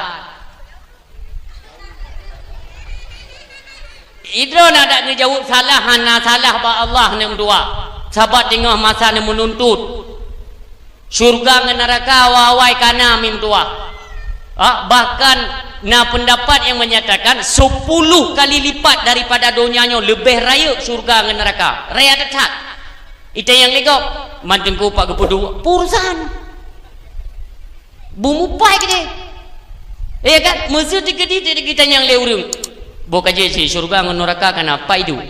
idron ada ngejawab salah hana salah ba Allah nem dua sahabat tengah masa nem menuntut surga ngan neraka wawai kana mim dua bahkan na pendapat yang menyatakan 10 kali lipat daripada dunianya lebih raya surga ngan neraka raya dekat itu yang legok mantengku pak kepudu pursan bumupai ke dia kan mesti kita yang leureum boka je si surga ngan neraka kan apa itu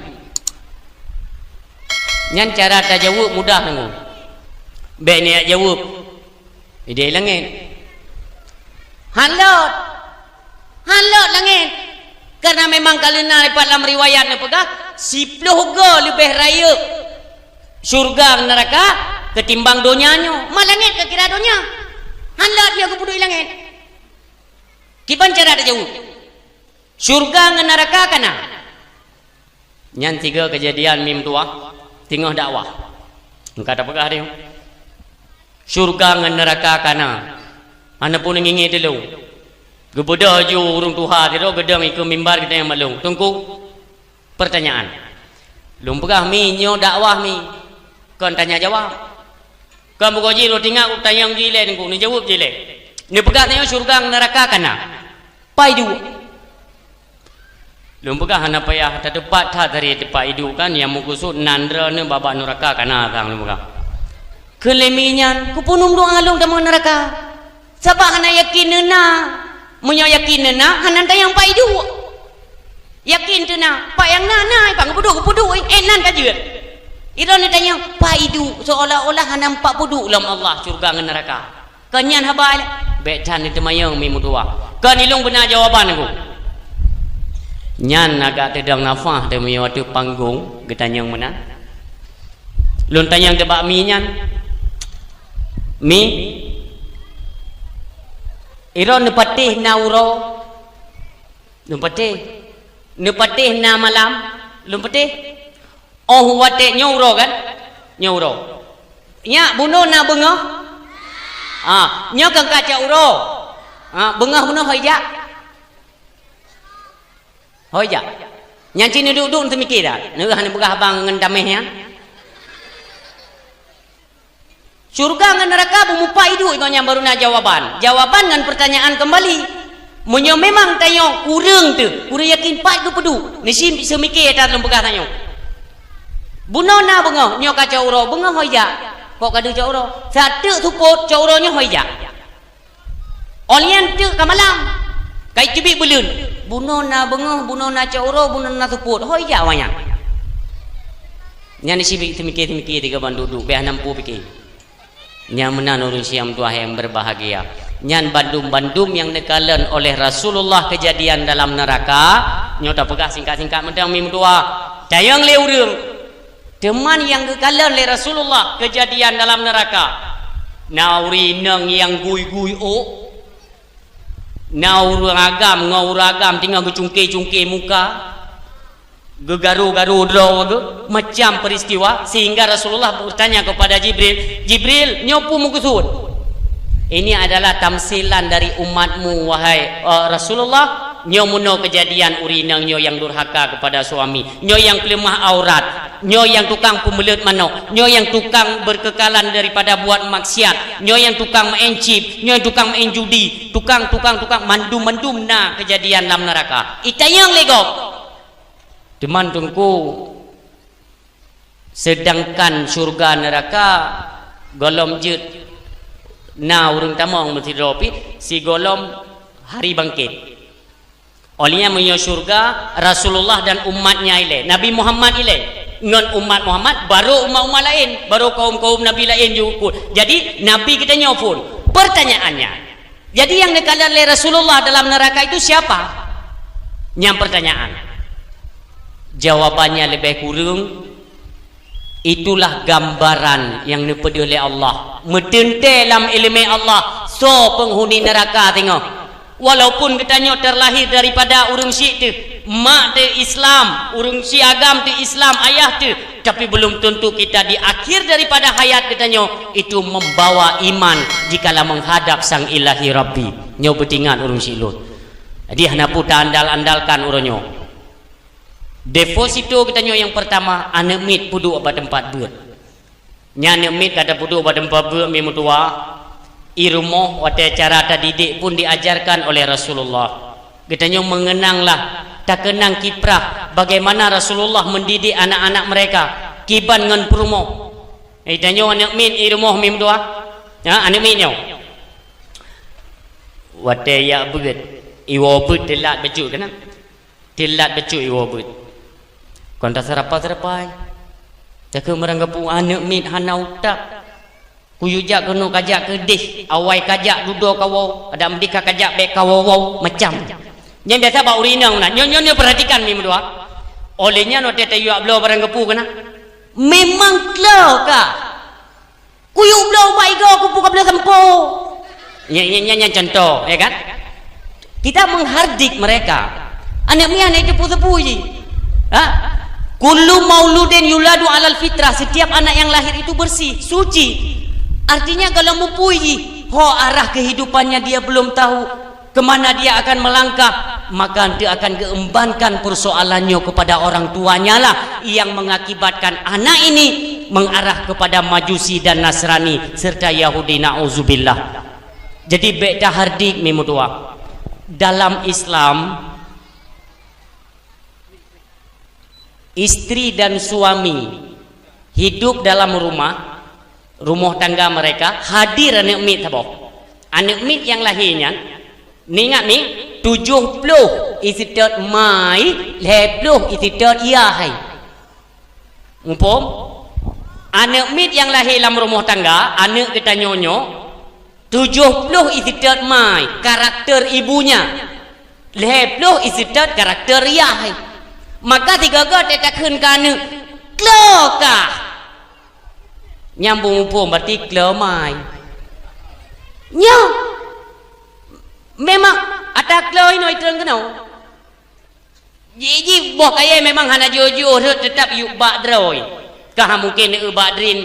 nyan cara ta jawab mudah nangu be ni jawab ide langit halot langit karena memang kalena dalam riwayat ni pegah 10 go lebih raya surga neraka ketimbang donyanya malangit ke kira donya hanlat dia ke buduk langit kiban cara ada jauh surga ngan neraka kana nyan 3 kejadian mim tua tinggal dakwah engka tak pegah dia surga ngan neraka kana ana pun ngingi dulu gebeda ju urung tuha dia gedang ikut mimbar kita yang malung tunggu pertanyaan lum pegah mi nyo dakwah mi kon tanya jawab kan buka jiro tinggal tanya jile ni jawab jile Ni pegah tanya syurga neraka kana. Pai du. Lum pegah hana payah ta tepat ta dari tepat idu kan yang mengkusut nandra ne babak neraka kana tang lum pegah. Keleminyan ku punum doa alung ta neraka. Sabak hana yakin na. Munyo yakin na hanan ta yang pai du. Yakin tu na, pak yang na, bang puduk, nan kaje. Ira ni tanya, pak idu seolah-olah hanam pak puduk lam Allah syurga dengan neraka. Kanyan habai, betan ni temayang mi mutua. Kan ilung benar jawaban aku. Nyan agak tedang nafah te mi waktu panggung, getanyang mana? Lun tanyang tebak mi nyan. Mi ira ni patih na uro. Lun patih nepatih na malam lum patih oh wate nyauro kan nyauro nya bunuh na bengah nya kang kaca uro bengah bunuh hoja nya cini duduk tu mikir dah neugah ni begah abang ngan damehnya surga ngan neraka bumupa hidup itu yang baru na jawaban ngan pertanyaan kembali. Munyo memang tanya kurang yakin pak tu pedu. Nisi semikir tak dalam begah tanya. Bunuh na bengah nyo kaca uro bengah hoja. Kok kadu ca uro. Satu support ca uronyo hoja. Olian tu ka malam. Kai cibik belun. Bunuh na bengah, bunuh na ca uro, bunuh na support hoja wanya. Nya nisi semikir tiga banduduk beh 60 pikir. Nya menan urus yang tua yang berbahagia. Nyan bandum-bandum yang dikalan oleh Rasulullah kejadian dalam neraka nyota pegah singkat-singkat mentang mim dua dayang leurung teman yang dikalan oleh Rasulullah kejadian dalam neraka nauri neng yang gui-gui nauragam ngauragam tinggal gecungke-cungke muka gegaru-garu draw macam peristiwa sehingga Rasulullah bertanya kepada Jibril nyopu mukusud. Ini adalah tamsilan dari umatmu wahai Rasulullah. Nyo muno kejadian urinang nyo yang durhaka kepada suami, nyo yang pelemah aurat, nyo yang tukang pembelut manok, nyo yang tukang berkekalan daripada buat maksiat, nyo yang tukang main chip, nyo yang tukang main judi, tukang mandum na kejadian dalam neraka. Itayang legok. Teman tungku. Sedangkan surga neraka golom jut na urung tamong mutiropi si golom hari bangkit olehnya menyo surga Rasulullah dan umatnya ile Nabi Muhammad ile ngon umat Muhammad baru umat lain baru kaum Nabi lain juga jadi Nabi kita nyopun pertanyaannya jadi yang dikalan oleh Rasulullah dalam neraka itu siapa yang pertanyaan jawabannya lebih kurang itulah gambaran yang dipedi oleh Allah medente dalam ilmu Allah so penghuni neraka tengok walaupun katanya terlahir daripada urang syik tu mak tu Islam urang syik agam tu Islam ayah tu tapi belum tentu kita di akhir daripada hayat katanya itu membawa iman jikalau menghadap sang ilahi Rabbi nyo betingan urang syik lut jadi hana puta andalkan uronyo deposito kita yang pertama anak mit puduk pada tempat ber nya anak mit kata puduk pada tempat ber mi mutua irumoh wate cara didik pun diajarkan oleh Rasulullah kita mengenanglah tak kenang kiprah bagaimana Rasulullah mendidik anak-anak mereka kiban ngan perumoh kita anak mit irumoh mi mutua ya anak mit nyo wate ya beget iwo bet telat baju kana telat baju iwo bet konta serapa-serapai tak meranggapu anak mit hanau tak kuyujak kena kajak kedih awai kajak duduk kawau ada mendika kajak bek kawau macam yang biasa bau urinang nak nyonya perhatikan mi dua olehnya no tete yu ablo baranggapu kana memang klau ka kuyu blo bai go kupu kabla sempo nya contoh ya kan kita menghardik mereka anak mi anak itu sepuh ji kullu mauludin yuladu alal fitrah setiap anak yang lahir itu bersih suci artinya kalau mempunyai arah kehidupannya dia belum tahu kemana dia akan melangkah maka dia akan keembankan persoalannya kepada orang tuanya lah yang mengakibatkan anak ini mengarah kepada Majusi dan Nasrani serta Yahudi na'udzubillah Jadi beda hardik mi mutua. Dalam Islam istri dan suami hidup dalam rumah tangga mereka, hadir anak mit apa? Anak mit yang lahirnya ni ingat ni 70 isi dot mai 70 isi dot iya hai. Umpam anak mit yang lahir dalam rumah tangga, anak kita nyonyo 70 isi dot mai karakter ibunya, 70 isi dot karakter iya hai. Maka tiga god tak kun kana klokah nyambung pun berarti klemai nya memang ada kloi noi terang kenau ji boh kaya memang hana jojo tetap yuk bak droi kah mungkin bak drin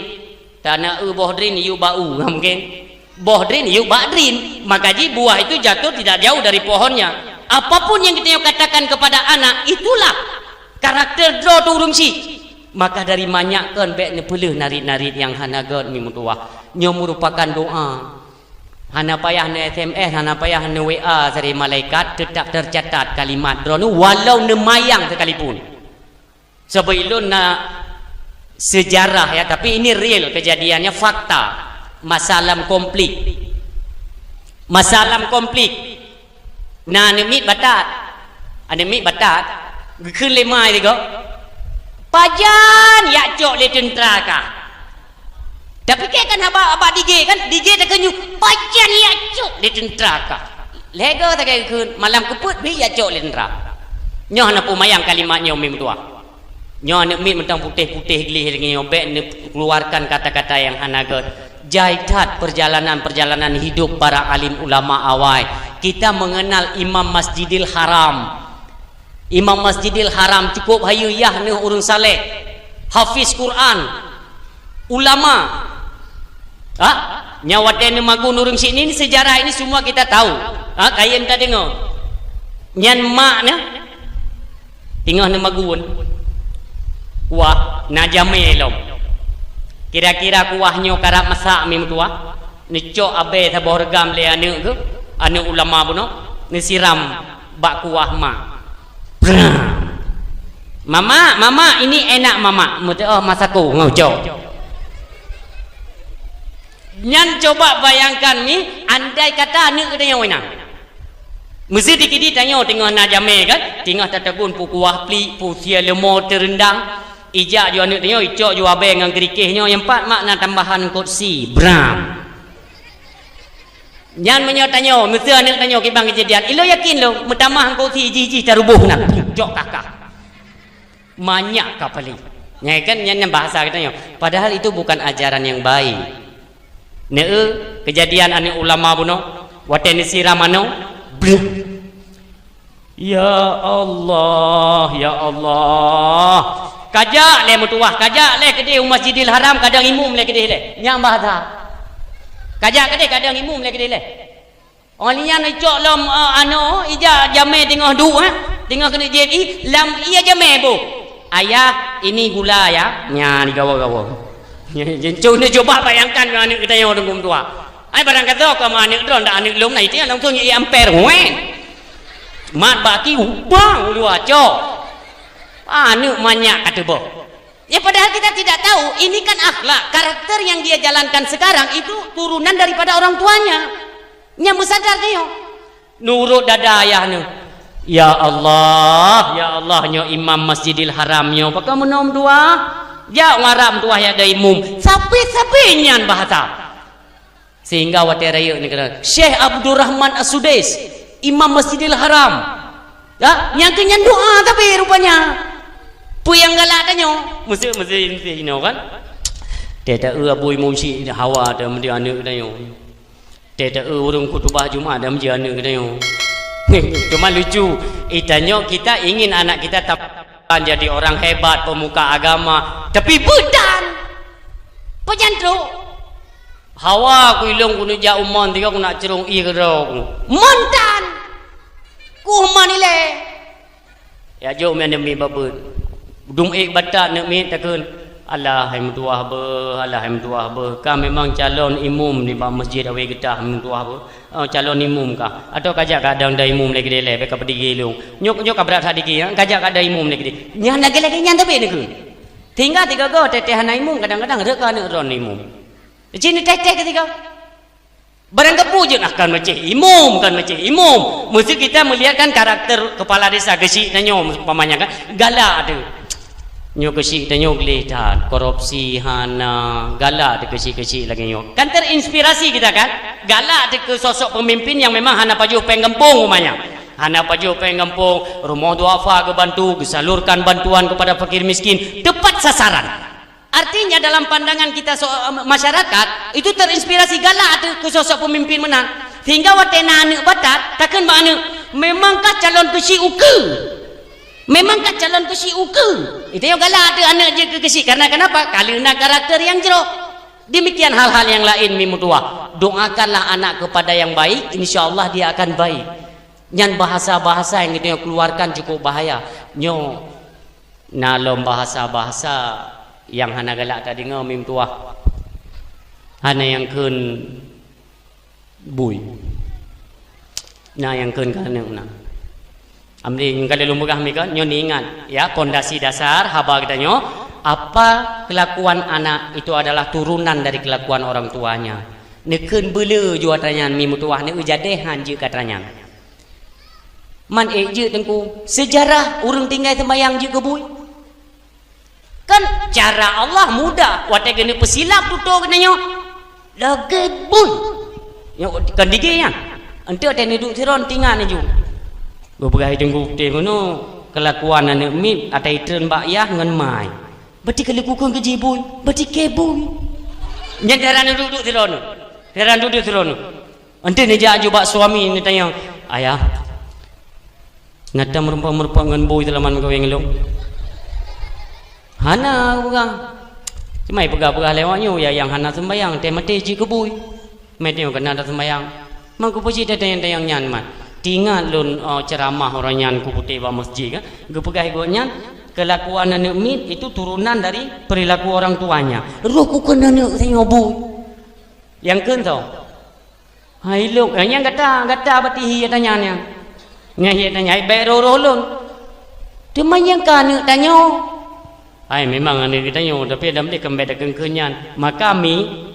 tanah boh drin yuk bau mungkin boh drin yuk bak drin maka ji buah itu jatuh tidak jauh dari pohonnya. Apapun yang kita katakan kepada anak itulah karakter draw turun si. Maka dari banyak kan baik ne peleh narit-narit yang hana god mi mutuah nyo merupakan doa. Hana payah ne SMS, hana payah ne WA dari malaikat, tetap tercatat kalimat draw nu walau ne mayang sekalipun. Sebelum na sejarah ya, tapi ini real kejadiannya, fakta. Masalah komplit. Masalah komplit. Nah, ne mit batat. Ada mit batat. Gekun lemai dia. Pajan ya cok le tentera kah. Tapi kan abah DJ kan DJ tak kenyu pajan ya cok le tentera kah. Lega tak gekun malam keput bi ya cok le tentera. Nyoh na pumayang kalimatnya umi tua. Nyoh ne mi mentang putih-putih gelih nyo bek ne keluarkan kata-kata yang hanagot. Jaitat perjalanan-perjalanan hidup para alim ulama awal. Kita mengenal Imam Masjidil Haram. Imam Masjidil Haram cukup hayu yah ne urun saleh, hafiz Quran, ulama. Nyawa dene magun urung sini sejarah ini semua kita tahu. Kayen ta dengo. Nyan mak ne tingah ne magun. Wah, najame lom. Kira-kira kuahnyo karap masak mi tua. Ni cok abe ta borgam le ane ke? Ane ulama buno ni siram bak kuah mak. Mama, ini enak mama. Mesti masaku ngocok. Nyan coba bayangkan ni, andai kata anak kita yang wenang. Mesti dikidi tanya tengah najame kan, tengah tatagun pu kuah pli, pu sia lemo terendang. Ijak jo anak tanya, icok jo abeng ngang kerikihnya yang empat makna tambahan kursi. Bram. Nyan menyotanya, mesti anak tanya kibang kejadian. Ilo yakin lo, mutamah engkau si jiji tarubuh nak. Jok kakak. Banyak kapali. Ya kan nyan bahasa katanya. Padahal itu bukan ajaran yang baik. Kejadian anak ulama buno, waten siramano. Ya Allah, ya Allah. Kajak le mutuah, kajak le kedai Masjidil Haram kadang imum le kedai le. Nyang bahasa. Kajak kedai kadang imum le kedai le. Orang lian cok lom ija jame tengah du tengah kena JI lam iya jame bu. Ayah ini gula ya. Nya ni gawa-gawa. Coba bayangkan anak kita yang orang tua. Ai barang kata kau anak drone dak anak lom nai dia langsung i ampere wen. Mat baki ubang lu cok. Anak banyak kata boh. Ya padahal kita tidak tahu ini kan akhlak, karakter yang dia jalankan sekarang itu turunan daripada orang tuanya. Nyambu sadar dia. Nurut dada ayahnya. Ya Allah nyo Imam Masjidil Haram nyo pakai menom dua. Ya ngaram tuah ya ada imum. Sapi nyan bahasa. Sehingga wateraya ni kata Syekh Abdurrahman As-Sudais, Imam Masjidil Haram. Ya, yang kenyan doa tapi rupanya. Puyang galak tanya. Mesti kan. Dia bui musi hawa ada dia anak tanya. Dia urung khutbah Jumaat ada dia anak tanya. Cuma lucu. Itanya kita ingin anak kita jadi orang hebat, pemuka agama, tapi budan. Pejantro. Hawa ku ilung ku ja umon tiga ku nak cerung i kerong. Montan. Ku manile. Ya jo men mi babun. Dung ek batat nak mi takun Alah hamduah ber, alah hamduah ber. Kau memang calon imam di masjid Awi Getah hamduah ber. Calon imam kah? Atau kajak kadang ada imam lagi dia lepas kau pergi lu. Nyok berat hadi ki, kajak ada imam lagi dia. Nyah lagi nyah tapi ni ke. Tinggal tiga go teteh hana imam kadang-kadang reka nak ron imam. Jadi teteh ketika barang kepu je nak kan macam imam kan macam imam. Mesti kita melihatkan karakter kepala desa gesik tanya umpamanya kan galak ada. Nyok kesik dan nyok lihat korupsi hana galak ada kesik lagi nyok kan terinspirasi kita kan galak ada ke sosok pemimpin yang memang hana pajuh penggempung umanya hana pajuh penggempung rumah duafa ke bantu salurkan bantuan kepada fakir miskin tepat sasaran. Artinya dalam pandangan kita masyarakat itu terinspirasi galak ada ke sosok pemimpin menang sehingga watena anak batat takkan mana memangkah calon kesik uke. Memangkah calon kesi uke? Itu yang galak ada anak je ke kesi. Karena kenapa? Karena karakter yang jeruk. Demikian hal-hal yang lain mimutua. Doakanlah anak kepada yang baik, insya-Allah dia akan baik. Nyan bahasa-bahasa yang itu yang keluarkan cukup bahaya. Nyo nalom bahasa-bahasa yang hana galak tadi ngau mimutua. Hana yang kun bui. Nah yang kun kana Amri kalau lumurah mereka nyo ni ingat ya pondasi dasar haba kita nyo apa kelakuan anak itu adalah turunan dari kelakuan orang tuanya. Neken bela jua tanya mi mutuah ne ujadehan je katanya. Man je tengku sejarah urang tinggal sembayang je kebui. Kan cara Allah mudah wate kena pesilap tuto kena nyo. Lagi bui. Nyo kan dige nya. Ente ada duduk siron tinggal ni ju. Beberapa tengok mana kelakuan anak mi atai tren mbak yah dengan mai. Berarti kalau kukun kerja boy, berarti keboy. Nyandaran duduk serono, daran duduk serono. Ante ni jauh bak suami ni tanya, ayah, ngata merupa dengan boy selaman kau yang long. Hana orang, cuma pegah lewatnya ya yang hana sembayang, temate je keboy. Mesti kena ada sembayang. Mangku pasti tanya nyan. Tinggal lun ceramah orang yang kuputih ba masjid kan gepegai gonya kelakuan anak mit itu turunan dari perilaku orang tuanya roh ku kena nak tengok bu yang kan tau hai luk yang gata berarti hiya tanya nya hiya tanya baik roh lun teman yang kan tanya ai memang ane kita tanya tapi ada kembali dekat kenyan maka kami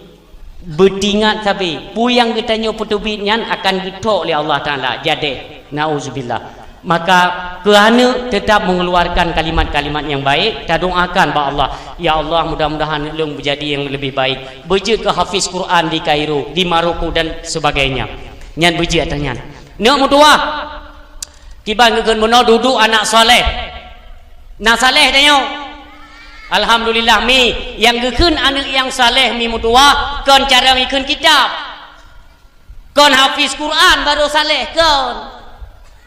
bertingat tapi puyang kita nyo petubitnya akan getok oleh Allah Taala jadi nauzubillah maka kerana tetap mengeluarkan kalimat-kalimat yang baik kita doakan ba Allah ya Allah mudah-mudahan long menjadi yang lebih baik beje ke hafiz Quran di Kairo di Maroko dan sebagainya nyan beje tanya nek mutua tiba ngeun mono duduk anak soleh nak saleh tanya Alhamdulillah mi yang gekun anak yang saleh mi mutua kon cara ngikun kitab kon hafiz Quran baru saleh kon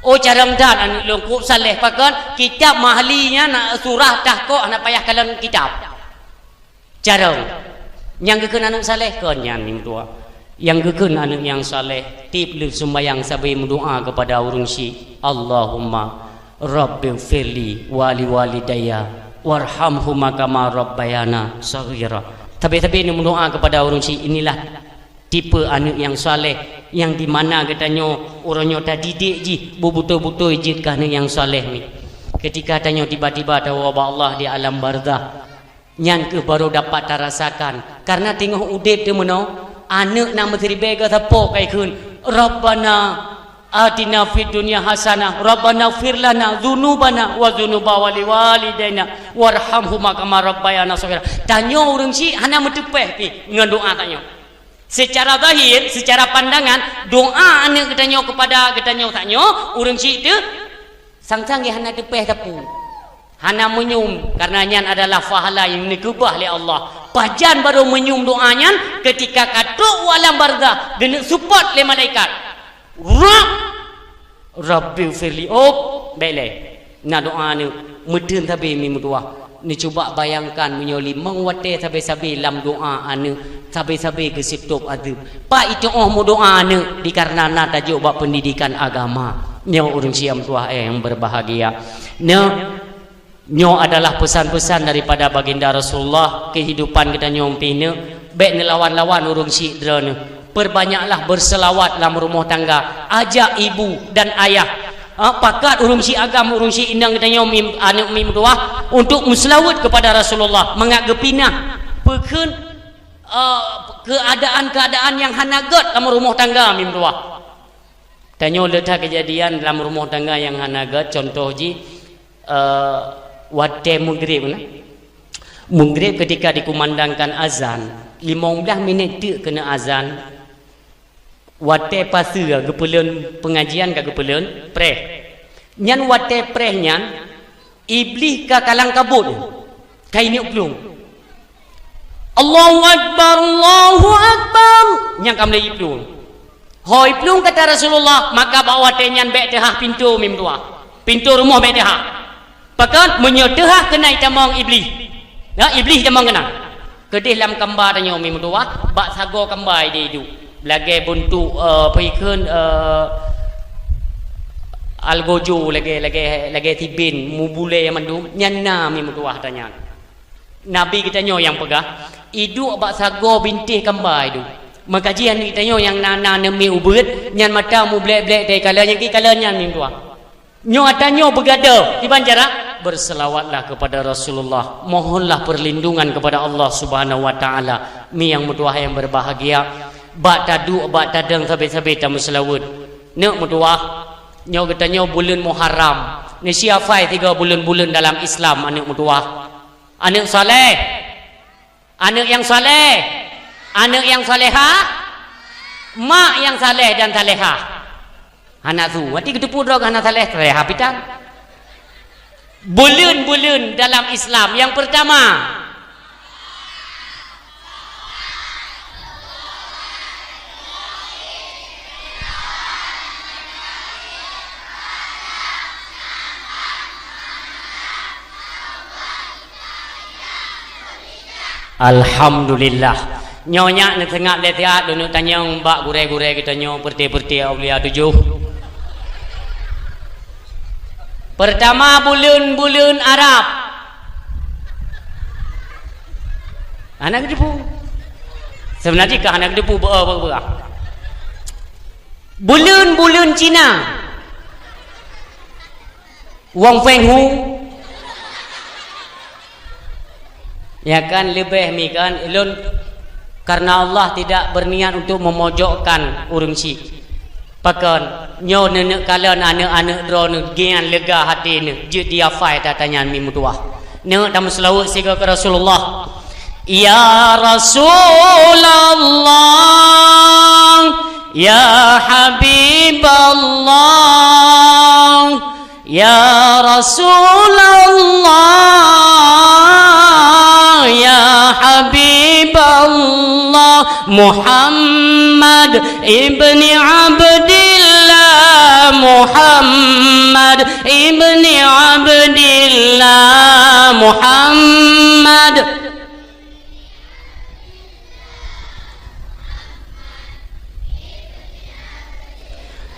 oh cara dan anak lengkuk saleh pakon kitab mahlinya nak surah tahqiq anak payah kalian kitab cara yang gekun anak saleh kon yang mi mutua yang gekun anak yang saleh tip lu sembahyang sabai mendoa kepada urang si Allahumma rabbighfirli wali walidayya warhamhuma kama rabbayana saghira. Tapi ini mendoa kepada orang si inilah tipe anak yang saleh yang di mana katanya orangnya dah didik ji betul-betul ji anak yang saleh ni. Ketika tanya tiba-tiba tahu Allah di alam barzah nyan ke baru dapat terasakan karena tengok udip tu meno anak nak menteribe ke siapa kai kun Rabbana atina fid dunya hasanah rabbana ighfir lana dzunubana wa dzunuba waliwalidaina warhamhuma kama rabbayana shaghira tanya urang si hana metepeh pi dengan doa tanya secara zahir secara pandangan doa anak katanya kepada katanya tanya urang si tu sang-sang hana tepeh tapu hana menyum karena nyan adalah pahala yang dikubah oleh Allah pajan baru menyum doanya ketika katuk alam barzah dengan support oleh malaikat Rabbi firli bele na doa ni medun tabe mi mutua ni cuba bayangkan menyoli mengwate sabe-sabe lam doa anu sabe-sabe ke situp adu pa itu mu doa anu dikarenana tajuk bab pendidikan agama nyo urang siam tua yang berbahagia no Nyo adalah pesan-pesan daripada baginda Rasulullah, kehidupan kita nyompina baik nelawan-lawan urung syik drone. Perbanyaklah berselawat dalam rumah tangga, ajak ibu dan ayah pakat urung syik agam urung syik indang kita nyom anak mim doa untuk muslawat kepada Rasulullah, mengagepinah pekeun keadaan-keadaan yang hanagat dalam rumah tangga mim doa. Tanyo letak kejadian dalam rumah tangga yang hanagat, contoh ji wate maghrib maghrib ketika dikumandangkan azan 15 minit tu kena azan, wate pasu gepeleun pengajian ka gepeleun preh nyan wate preh nyan iblis ka kalang kabut kai ni plung Allahu akbar nyang kam lei plung hoi plung kata Rasulullah, maka bawa wate nyan bek tehah pintu mim tua pintu rumah bek tehah pakat menyedehah kena itamong iblis. Ya, iblis tamong kena. Kedih lam kembar tanya mim tua, bak sago kembar dia hidup. Lagi buntu perikeun algojo lagi tibin mubule yang mandum nyana mim tua tanya. Nabi kita nyo yang pegah, hidup bak sago bintih kembar hidup. Makajian kita nyo yang nana nemi ubet nyan mata mu blek-blek dai kalanya ki kalanya mim tua. Nyo atanyo begada di banjara berselawatlah kepada Rasulullah, mohonlah perlindungan kepada Allah Subhanahu wa taala. Mi yang mutuah yang berbahagia, bak tadu bak tadang sabe-sabe ta selawat. Nek mutuah nyo getanyo bulan Muharram. Ni siafai 3 bulan-bulan dalam Islam anak mutuah. Anak saleh. Anak yang saleh. Anak yang salehah. Mak yang saleh dan salehah. Anak tu, hati kita pun drog anak saleh hapitan. Bulan-bulan dalam Islam yang pertama Alhamdulillah. Nyonya ni tengah lihat dulu tanya mbak gure-gure kita nyo perti-perti aulia 7. Pertama bulan-bulan Arab. Anak depu. Sebenarnya kah anak depu ber. Bulan-bulan Cina. Wong Feng Hu. Ya kan lebih mi kan ilun karena Allah tidak berniat untuk memojokkan urang Syik. Pakan nyo nenek kalian anak-anak drone gian lega hati ne je dia fai tatanya mi mutuah ne tam selawat siga ke Rasulullah, ya Rasulullah ya Habiballah ya Rasulullah ya Habiballah Muhammad ibni Abdillah Muhammad ibni Abdillah Muhammad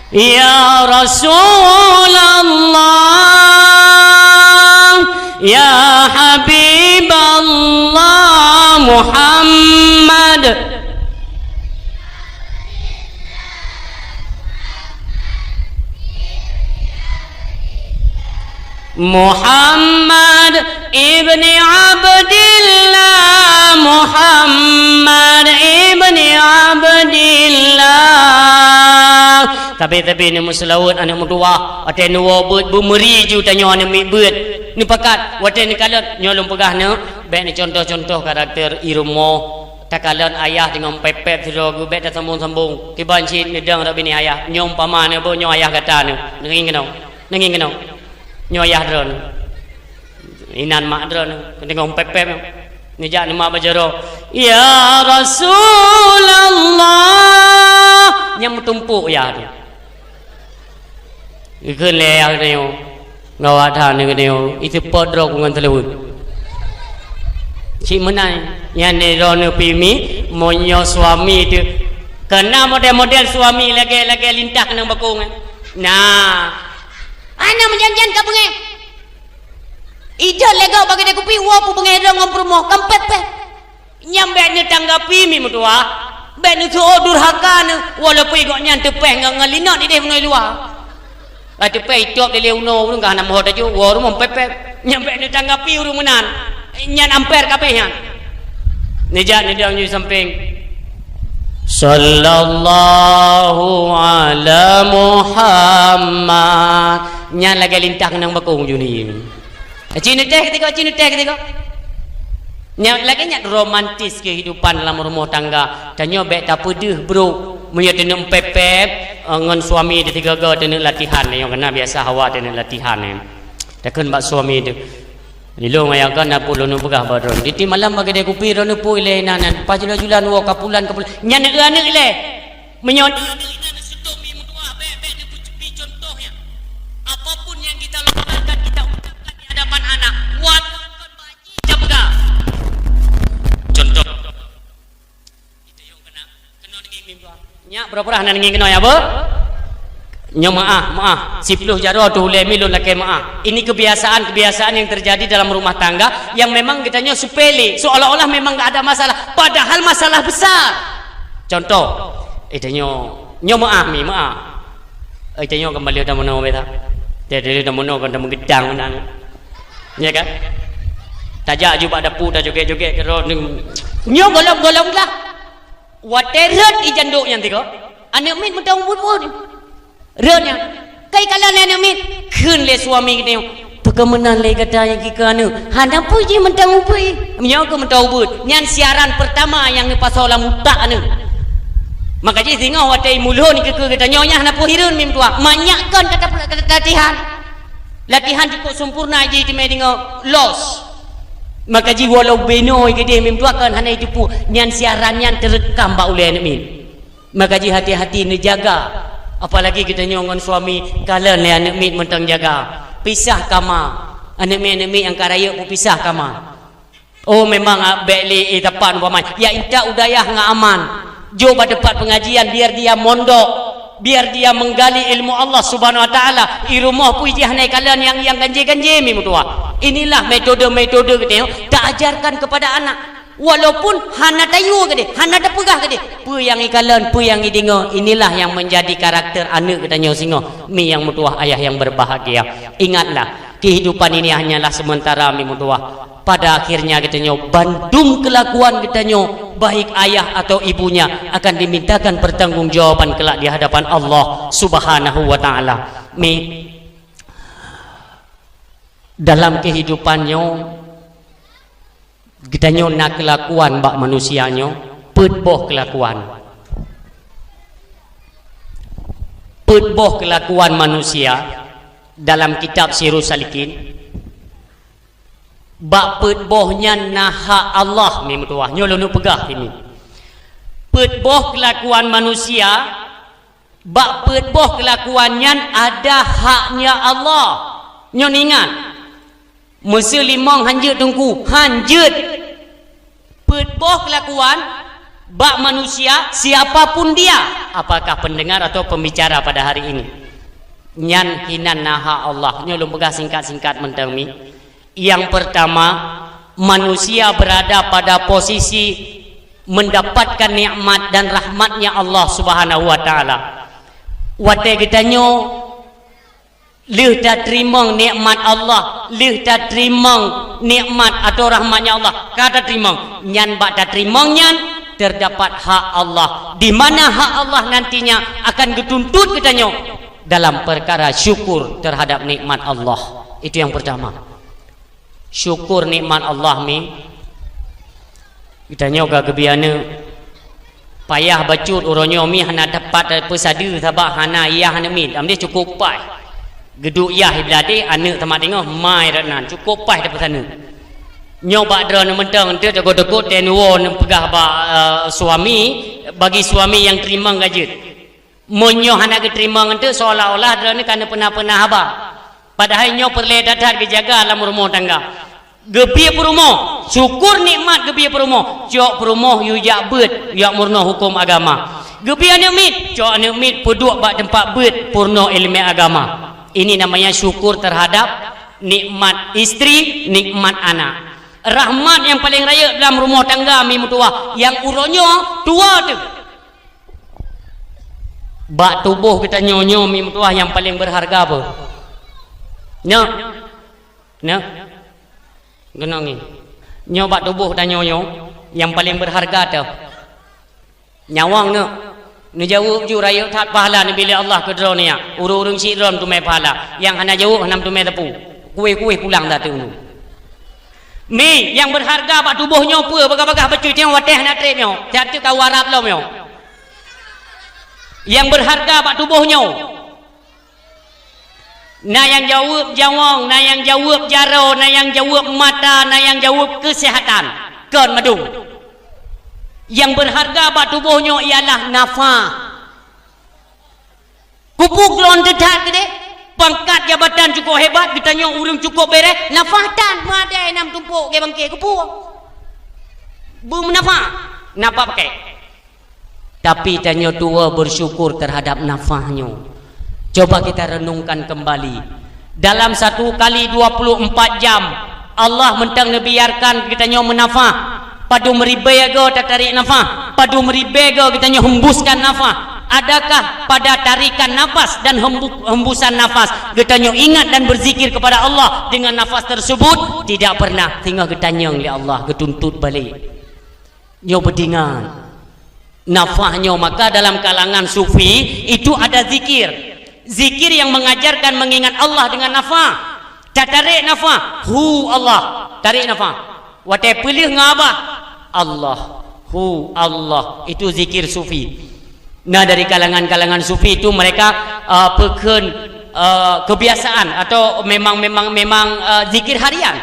ya Rasulullah ya Habiballah Muhammad Muhammad ibni Abdillah Muhammad ibni Abdillah. Tapi ni muslawat anak mutua ate nuwa beut bumeri ju tanyo ane mi beut ni pakat wate ni kalat nyolong pegah ne baik ni contoh-contoh karakter irumo takalan ayah dengan pepet siro gu baik sambung-sambung tiban cit nedang dak bini ayah nyom pamane bo nyo ayah kata ne nging kenau nyo ayah dron inan mak dron tengok pepet ni jak ni mak bajaro ya Rasulullah nyam tumpuk ya tu ikun le yang ni ngawat han ni ni itu podrok dengan telewut cik menai yang ni ron pimi monyo suami tu kena model-model suami lagi lintah nang bakung nah ana menjanjian ka bengi Ida lega bagi dia kupi wa pu pengedang ngompor moh kampet pet. Nyambe ni tanggapi mi mutua. Ben itu durhaka ne walaupun igok nyan tepeh ngalina di dia menoi luar. Tepeh itop dia leuno nu ngah nam hoda ju wa rum pepet. Nyambe ni tanggapi urung menan. Nyan amper kabeh nyan. Nejak ni dia nyu samping. Sallallahu ala Muhammad. Nyan lagi lintah nang bakung ju ni. Cina teh ketika lagi nyat romantis kehidupan dalam rumah tangga dan nyobek tak pedih bro menyat dengan pepep ngan suami dia tiga dengan latihan yang kena biasa hawa dengan latihan takkan bak suami tu lilong ayah kan nak puluh nu pegah baron di malam bagi dia kupi ronu pu ile nanan pajulan wa kapulan nyan anak ile menyot apapun yang kita lakukan kita ucapkan di hadapan anak wat jaga contoh kita yang kena dengan mimpi nya berapa hana dengan kena ya apa nya maaf 10 jaro tu le milun laki maaf ini kebiasaan yang terjadi dalam rumah tangga yang memang kita nya sepele seolah-olah memang enggak ada masalah padahal masalah besar contoh itu nya maaf itu nya kembali dah mana beta dia dah mana kan dah menggedang nang ya kan tajak juga ada pu dah joget-joget kero nyo golong-golong lah wateret ijanduk yang tiga anak min mentang bud renya kai kalan anak min keun le suami kita perkemenan le kata yang kika anu hana puji mentang upi nyo ke mentang bud nyan siaran pertama yang ni pasal mutak anu maka jadi tengok watai mulun ke kita nyonya hana pohirun mim tua manyakkan kata latihan cukup sempurna je di tengok los maka ji walau beno ke dia mim tua kan hana itu pu nyan siaran nyan terekam ba ulai min maka ji hati-hati ni jaga apalagi kita nyongon suami kalian le anak min mentang jaga pisah kamar anak min yang karaya pu pisah kamar oh memang beli tepan umpama ya inta udayah nga aman jo pada tempat pengajian biar dia mondok biar dia menggali ilmu Allah Subhanahu wa taala i rumah puji hanai kalian yang ganje-ganje mi mutua inilah metode-metode kita tak ajarkan kepada anak walaupun hana tayu ke dia hana ada pegah ke dia pu yang kalian pu yang dengar inilah yang menjadi karakter anak kita nyo singo mi yang mutua ayah yang berbahagia ingatlah kehidupan ini hanyalah sementara mi mutua pada akhirnya kita nyo bandung kelakuan kita nyo baik ayah atau ibunya akan dimintakan pertanggungjawaban kelak di hadapan Allah Subhanahu wa taala mi dalam kehidupannya kita nyo nak kelakuan bak manusianya pedboh kelakuan manusia dalam kitab Sirus Salikin bak pedbohnya naha Allah mi mutuah nyolonu pegah ini pedboh kelakuan manusia bak pedboh kelakuannya ada haknya Allah nyoningan mesti limang hanjut tungku hanjut pedboh kelakuan bak manusia siapapun dia apakah pendengar atau pembicara pada hari ini nyan hinan naha Allah nyolong pegah singkat-singkat mentang mi yang pertama manusia berada pada posisi mendapatkan nikmat dan rahmatnya Allah Subhanahu wa taala wate kita nyo lih tak terima nikmat Allah lih tak terima nikmat atau rahmatnya Allah kata terima nyan bak tak terima nyan terdapat hak Allah di mana hak Allah nantinya akan dituntut kita nyo dalam perkara syukur terhadap nikmat Allah itu yang pertama syukur nikmat Allah mi kita nyoga gebiana payah bacut uronyo mi hana dapat pesadu sabak hana iya hana mi amde cukup pai geduk iya iblade anak tamat tengok mai ranan cukup pai dapat sana nyoba dron mentang ente degot-degot tenuon pegah ba suami bagi suami yang terima gajet monyo hana ke terima ente seolah-olah dron kana pernah haba padahal nyo perle dadat ke jaga alam rumah tangga gebiya perumoh syukur nikmat gebiya perumoh cok perumoh yu jak bet yak murno hukum agama gebiya nikmat cok nikmat peduk bak tempat bet purno ilmu agama ini namanya syukur terhadap nikmat istri, nikmat anak. Rahmat yang paling raya dalam rumah tangga mi mutua, yang uronyo tua tu. Bak tubuh kita nyonyo mi mutua yang paling berharga apa? Nyo. Genong ni. Nyo bak tubuh kita nyonyo yang paling berharga tu. Nyawang no. Ni jauh ju raya tak pahala ni bila Allah ke drone ya. Urung-urung si drone tu mai pahala. Yang hana jauh hanam tu mai tepu. Kuih-kuih pulang dah tu. Mi yang berharga bak tubuhnya apa bagah-bagah betul tengok wateh nak trip nyo. Jatuh kau warap lo nyo. Yang berharga bak tubuhnya. Na yang jawab jawang, na yang jawab jaro, na yang jawab mata, na yang jawab kesihatan. Kon madu. Yang berharga bak tubuhnya ialah nafas. Kupuk lon dedat gede. Pangkat jabatan cukup hebat, kita tanya urang cukup beres, nafas tan madai nam tumpuk ke bangke kupuk. Bum nafas. Napa pakai? Tapi tanya tua bersyukur terhadap nafasnya. Coba kita renungkan kembali. Dalam satu kali 24 jam Allah mentang nebiarkan kita nyo menafas. Padu meribega tak tarik nafas. Padu meribega kita nyo hembuskan nafas. Adakah pada tarikan nafas dan hembusan nafas kita nyo ingat dan berzikir kepada Allah dengan nafas tersebut? Tidak pernah. Tinggal kita nyang oleh Allah ketuntut balik. Nyo berdingan nafasnya. Maka dalam kalangan sufi itu ada zikir. Zikir yang mengajarkan mengingat Allah dengan nafas. Tak tarik nafas. Hu Allah. Tarik nafas. Watai pilih ngabah. Allah. Hu Allah. Itu zikir sufi. Nah, dari kalangan-kalangan sufi itu mereka pekan kebiasaan atau memang zikir harian.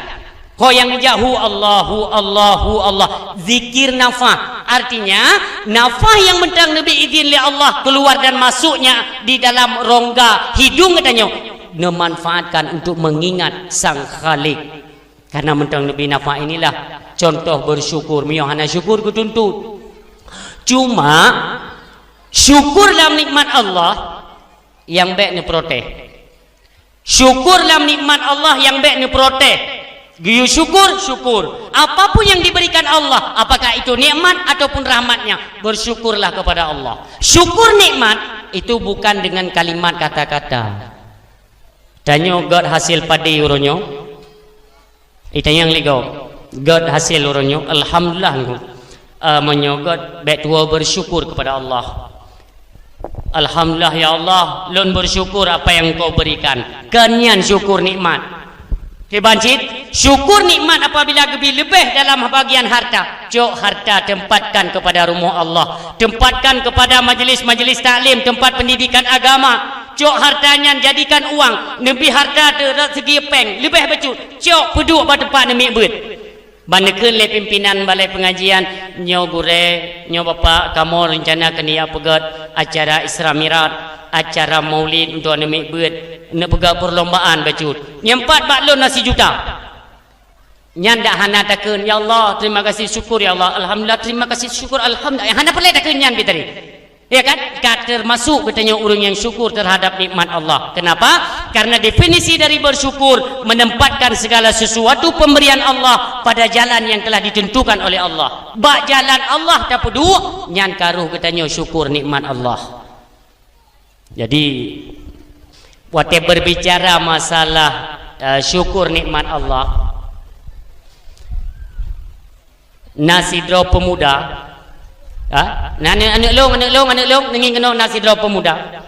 Ho yang jauh Allahu Allahu Allah, zikir nafas. Artinya nafas yang mentang Nabi izin oleh Allah keluar dan masuknya di dalam rongga hidung katanya memanfaatkan untuk mengingat Sang Khalik. Karena mentang Nabi nafas inilah contoh bersyukur. Mio hana syukur kutuntut. Cuma syukur dalam nikmat Allah yang baik ni protes. Syukur dalam nikmat Allah yang baik ni protes. Giyu syukur. Apapun yang diberikan Allah, apakah itu nikmat ataupun rahmatnya, bersyukurlah kepada Allah. Syukur nikmat itu bukan dengan kalimat kata-kata. Tanyo God hasil padi uronyo. Itanyang ligo. God hasil uronyo. Alhamdulillah. Menyogot baik tua bersyukur kepada Allah. Alhamdulillah ya Allah, lun bersyukur apa yang kau berikan. Kenyan syukur nikmat. Kebancit, syukur nikmat apabila lebih dalam bagian harta. Cok harta tempatkan kepada rumah Allah, tempatkan kepada majlis-majlis taklim, tempat pendidikan agama. Cok hartanya jadikan uang. Lebih harta segi peng, lebih becut. Cok peduk pada tempat nemik bet. Bandekeun le pimpinan balai pengajian nyo gure nyo bapa kamu rencana kenia pegat acara Isra Mi'raj, acara Maulid untuk nemik bet, nak pegat perlombaan bacut. Nyempat baklon nasi juta. Nyan dak hana takeun ya Allah terima kasih syukur ya Allah alhamdulillah terima kasih syukur alhamdulillah. Hana pelai takeun nyan bitari. Ya kan? Termasuk katanya orang yang syukur terhadap nikmat Allah. Kenapa? Karena definisi dari bersyukur menempatkan segala sesuatu pemberian Allah pada jalan yang telah ditentukan oleh Allah. Bak jalan Allah tak peduk nyan karuh katanya syukur nikmat Allah. Jadi waktu berbicara masalah syukur nikmat Allah, nasi draw pemuda. Anak long nengin kena nasi draw pemuda.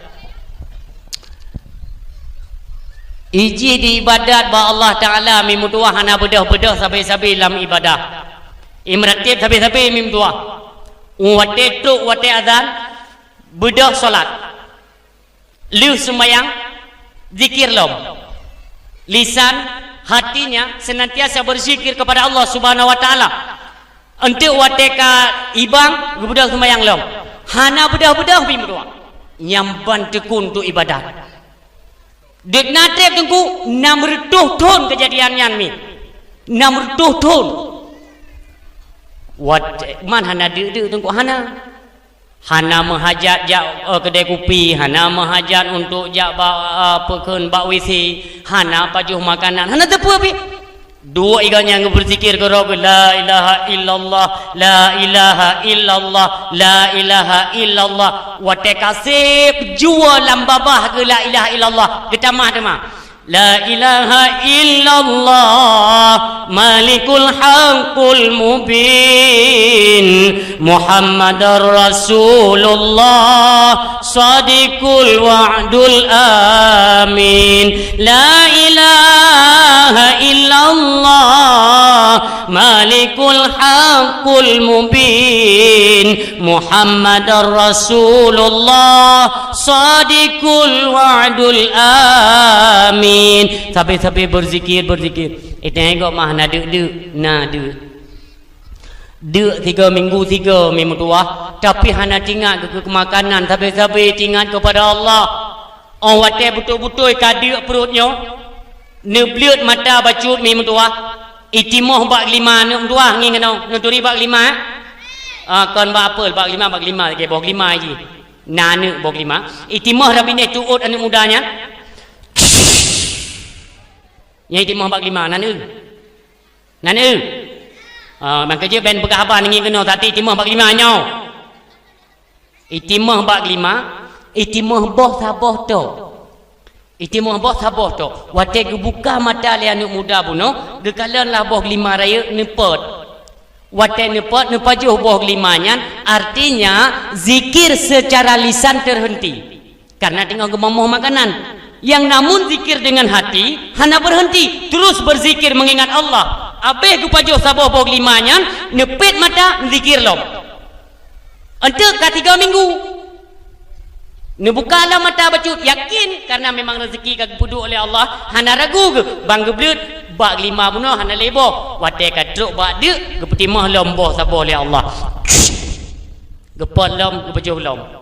Iji di ibadat ba Allah Taala mi mutuah hana bedah sabai-sabai dalam ibadah. Imratib sabai-sabai mi mutuah. Wate tuk wate azan bedah solat. Liu sembahyang zikir lom. Lisan hatinya senantiasa berzikir kepada Allah Subhanahu wa taala. Untuk wateka ibang bedah sembahyang lom. Hana bedah bi mutuah. Nyamban tekun untuk ibadat. Dek natep tengku 600 ton kejadiannya mi. 600 ton. Wat man hana de tengku hana. Hana menghajat jak kedai kopi, hana menghajat untuk jak pekeun bak WC, hana pajuh makanan, hana tepu api. Dua iganya yang berzikir ke Rabb, la ilaha illallah, la ilaha illallah, la ilaha illallah. Wa tekasib jua lam babah ke la ilaha illallah. Getamah-tamah. La ilaha illallah malikul haqqul mubin Muhammadar Rasulullah sadiqul wa'dul amin. La ilaha illallah malikul haqqul mubin Muhammadar Rasulullah sadiqul wa'dul amin. Sampai berzikir. Tengok mah nak dek. Dek 3 minggu tua. Tapi hana tinggal ke makanan. Sampai tinggal kepada Allah. Orang watai betul-betul kadek perutnya. Neblut mata bacut minggu tua. Itimoh bak 5 nak tua. Ngin kena. Nuturi bak 5. Kon bak apa? Bak 5 lagi. Bak 5 lagi. Nana bak 5. Itimoh rabine tuut anak mudanya. Yang itu Muhammad 5 nana maka je ben pegah apa ngi kena tadi timah 45 nyau itimah 45 itimah boh sabah tu itimah boh sabah tu wate buka mata le anak muda puno gekalan lah boh 5 raya nepot wate nepot nepajuh boh 5 nyan artinya zikir secara lisan terhenti karena tinggal gemomoh makanan. Yang namun zikir dengan hati hana berhenti terus berzikir mengingat Allah. Abeh kupajuh sabah bog 5 nyan nepit mata zikir lom. Ente ka 3 minggu. Nebukalah mata bacut yakin karena memang rezeki ka puduk oleh Allah hana ragu ke bang geblut bak 5 bunuh hana lebo wate ka truk bak dek gepetimah lom boh sabah oleh Allah. Gepot lom gepajuh lom.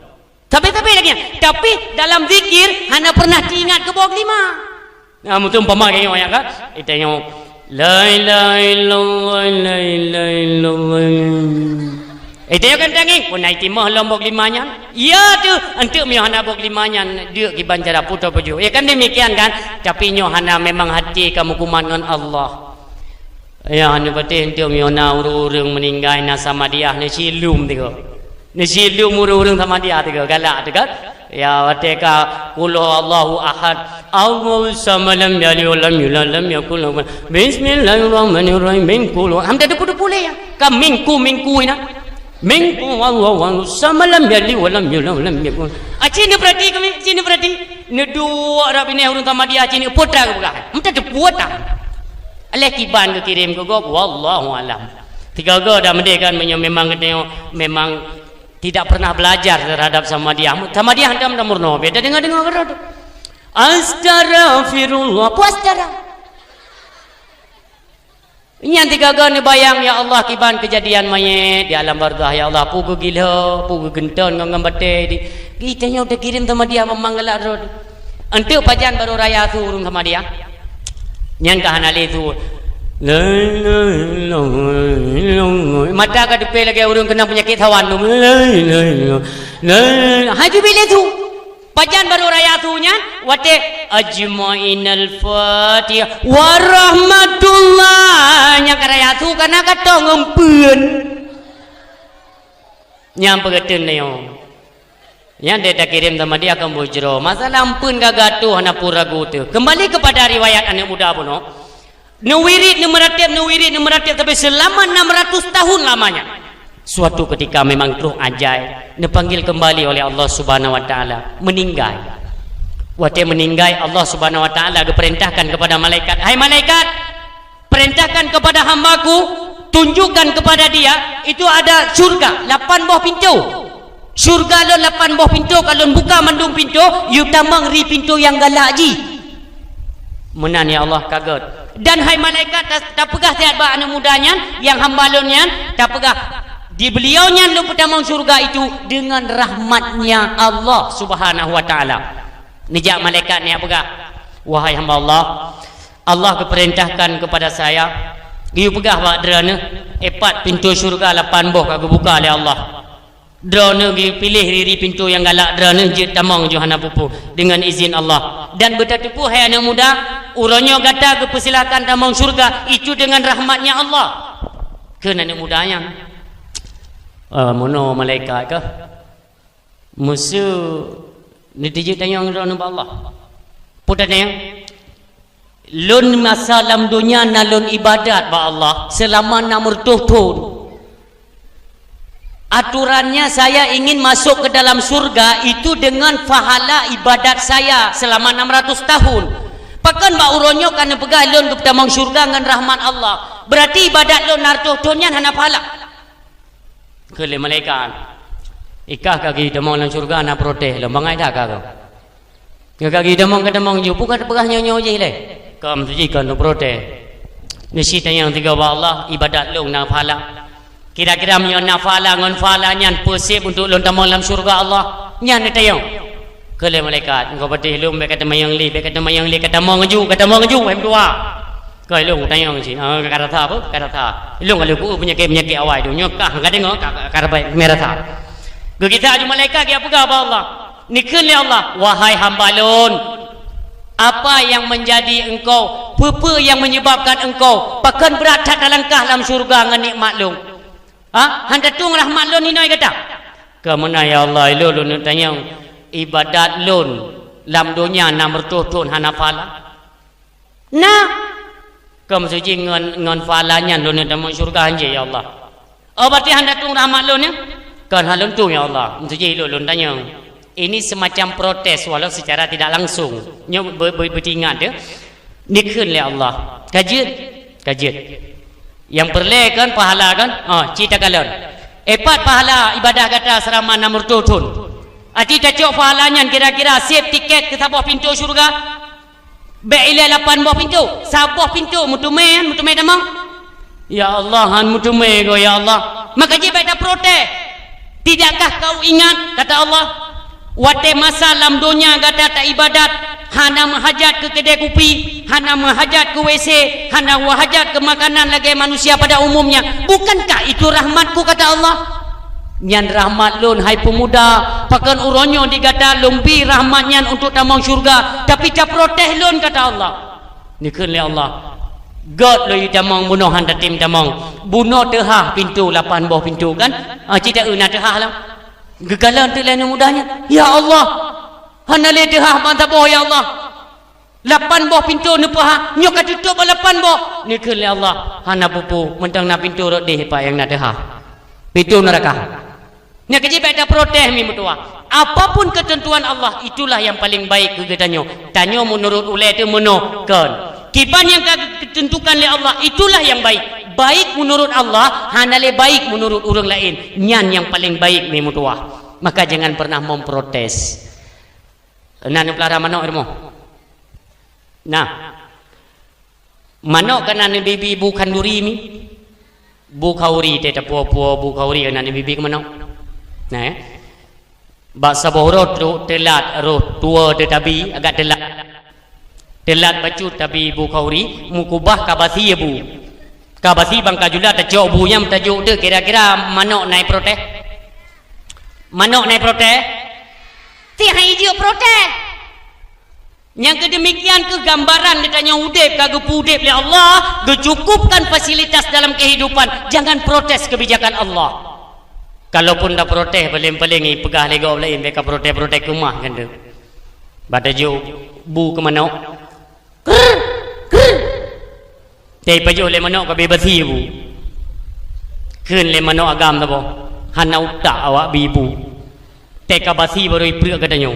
Tapi lagi. Tapi dalam zikir hana pernah diingat ke bawah 5. Mutum umpama kayak orang kan? Itu yang la ilaha illallah la ilaha illallah. Itu yang kan tangi. Pun naik timah lombok 5 nya. Ya tu, untuk mio hana bok 5 nya dia ki bancara putra baju. Ya kan demikian kan? Tapi nyo hana memang hati kamu kuman dengan Allah. Ya hana betul untuk mio na urung meninggal na sama dia na silum tiga. Nasi lu murung sama dia tiga galak tiga ya wateka qul Allahu ahad Allahu samad lam yalid walam yulad lam yakul lahu bismillahirrahmanirrahim min qul hamda depu ya ka mingku ina mingku Allahu samad lam yalid walam yulad walam yakul acini berarti kami cini berarti ne dua rabine urung sama dia cini putra ke bukan hamda depu ta aleh kiban ke kirim ke gok wallahu alam tiga go dah mendekan memang memang tidak pernah belajar terhadap sama dia hendak murno beda dengar kerana astaghfirullah puas darah ini yang tiga gani bayang ya Allah kiban kejadian mayat di alam barzah ya Allah pugu gila pugu genton ngam bate kita nya udah kirim sama dia memanggala rod ente pajan baru raya tu urung sama dia nyan kahanale tu mata ka depe lagi urang kena penyakit hawan haji bila tu pajan baru raya tu nya wate ajmainal fatihah warahmatullah nya karaya tu kana katong empeun nyam pegeteun neo nya dia dah kirim sama dia akan bujro masalah ampun gagatuh hana puragu tu kembali kepada riwayat anak muda puno Nuwirid meratib tapi selama 600 tahun lamanya. Suatu ketika memang terus ajaib dipanggil kembali oleh Allah Subhanahu wa taala meninggal. Waktu meninggal Allah Subhanahu wa taala diperintahkan kepada malaikat, "Hai malaikat, perintahkan kepada hambaku, tunjukkan kepada dia itu ada surga 8 buah pintu. Surga lo 8 buah pintu, kalau buka mandung pintu, you tambang ri pintu yang galak ji." Menan ya Allah kaget. Dan hai malaikat tak pegah tiap anak mudanya yang hambalonnya tak pegah di beliaunya lu pertama surga itu dengan rahmatnya Allah Subhanahu wa taala. Nijak malaikat ni pegah, wahai hamba Allah keperintahkan kepada saya you pegah badrana 4 pintu surga 8 buah kau buka oleh Allah. Drone pilih diri pintu yang galak drone je tamang Johana pupu dengan izin Allah. Dan bertatupu hai anak muda, uronyo gata ke persilakan tamang syurga itu dengan rahmatnya Allah. Ke anak mudanya. Mono malaikat ke? Musuh nitiji tanya drone Allah. Putanya lun masa dalam dunia na lun ibadat ba Allah selama 600 tahun. Aturannya saya ingin masuk ke dalam surga itu dengan pahala ibadat saya selama 600 tahun. Pakan ba uronyo kana pegah lun ke tamang surga dengan rahmat Allah. Berarti ibadat lun 600 tahun nya hana pahala. Kele malaikat. Ikah kaki tamang dalam surga na protes lo bangai dah kau. Kaki tamang ke tamang ju bukan pegah nyo je le. Kam tu jikan tu protes. Nisi tanya tiga ba Allah ibadat lun na pahala. Kira-kira punya nafala ngon fala nyan persib untuk lon tamang dalam syurga Allah nyan ni tayang kele malaikat engkau patih lum be kata mayang li kata mau ngaju hem dua kai lung tayang si kata tha apa kata tha lung kalau ku penyakit awai tu nyokah enggak tengok kata baik merah tha kita aju malaikat dia apa Allah nikun li Allah wahai hamba lun apa yang menjadi engkau apa yang menyebabkan engkau bahkan berat dalam syurga dengan nikmat lung handa tung rahmat lun ni noi kata. Kemana ya Allah lun tanya ibadat lun dalam dunia 600 tahun hana pala. Nah, kamu suci ngon falanya lun dalam syurga anje ya Allah. Berarti handa tung rahmat lun ya? Kan halun tung ya Allah. Suci lun tanya. Ini semacam protes walau secara tidak langsung. Nyo bertingat dia. Nikun le Allah. Kajian. Yang perle kan pahala kan cita kalon epat pahala ibadah kata selama 600 tahun cita cok pahalanya kira-kira save tiket ke sabuah pintu syurga beila 8 buah pintu sabuah pintu mutumai tamang ya Allah han mutumai go ya Allah maka je baca protes tidakkah kau ingat kata Allah wate masa dalam dunia kata tak ibadat hana menghajat ke kedai kopi, hana menghajat ke WC, hana menghajat ke makanan lagi manusia pada umumnya. Bukankah itu rahmatku kata Allah? Nyan rahmat lun hai pemuda, pakan uronyo digata lumpi rahmatnya untuk tamang syurga, tapi cap protes lun kata Allah. Nikun li Allah. God lo tamang bunuh handa tim tamang. Bunuh tehah pintu 8 buah pintu kan? Cita una tehah lah. Gegalan tu lain mudahnya. Ya Allah. Hana le tehah mantap boh ya Allah. 8 buah pintu nepah nyok tutup 8 buah. Ni ke Allah. Hana pupu mentang na pintu rod deh pa yang na tehah. Pintu neraka. Ni keji beda protes mi mutua. Apapun ketentuan Allah itulah yang paling baik ke tanyo. Tanyo menurut ulai tu menokkan. Kipan yang ditentukan oleh Allah itulah yang baik. Baik menurut Allah, hana le baik menurut orang lain. Nyan yang paling baik mi mutua. Maka jangan pernah memprotes. Nanu pelara manok irmo. Nah, manok kan nanu bibi bu kanduri mi, bu kauri teta puo bu kauri kan nanu bibi ke manok. Nah, bahasa bohro telat roh tua tetapi agak telat baju tapi bu kauri mukubah kabasi bu. Kabasi bangka jula tajok bu yang tajuk tu kira-kira manok naik protes. Manok naik protes. Tiada hijau protes. Yang kedemikian kegambaran ditanya udip kagak udip oleh Allah, gecukupkan fasilitas dalam kehidupan. Jangan protes kebijakan Allah. Kalaupun dah protes paling-paling pegah lega lain mereka protes kemah kan tu. Batajuk bu ke manok. Tapi pajuk le manok ke bebasi bu. Keun le manok agam tu bo. Hana utak awak bibu. Teka basi baru iprik katanya.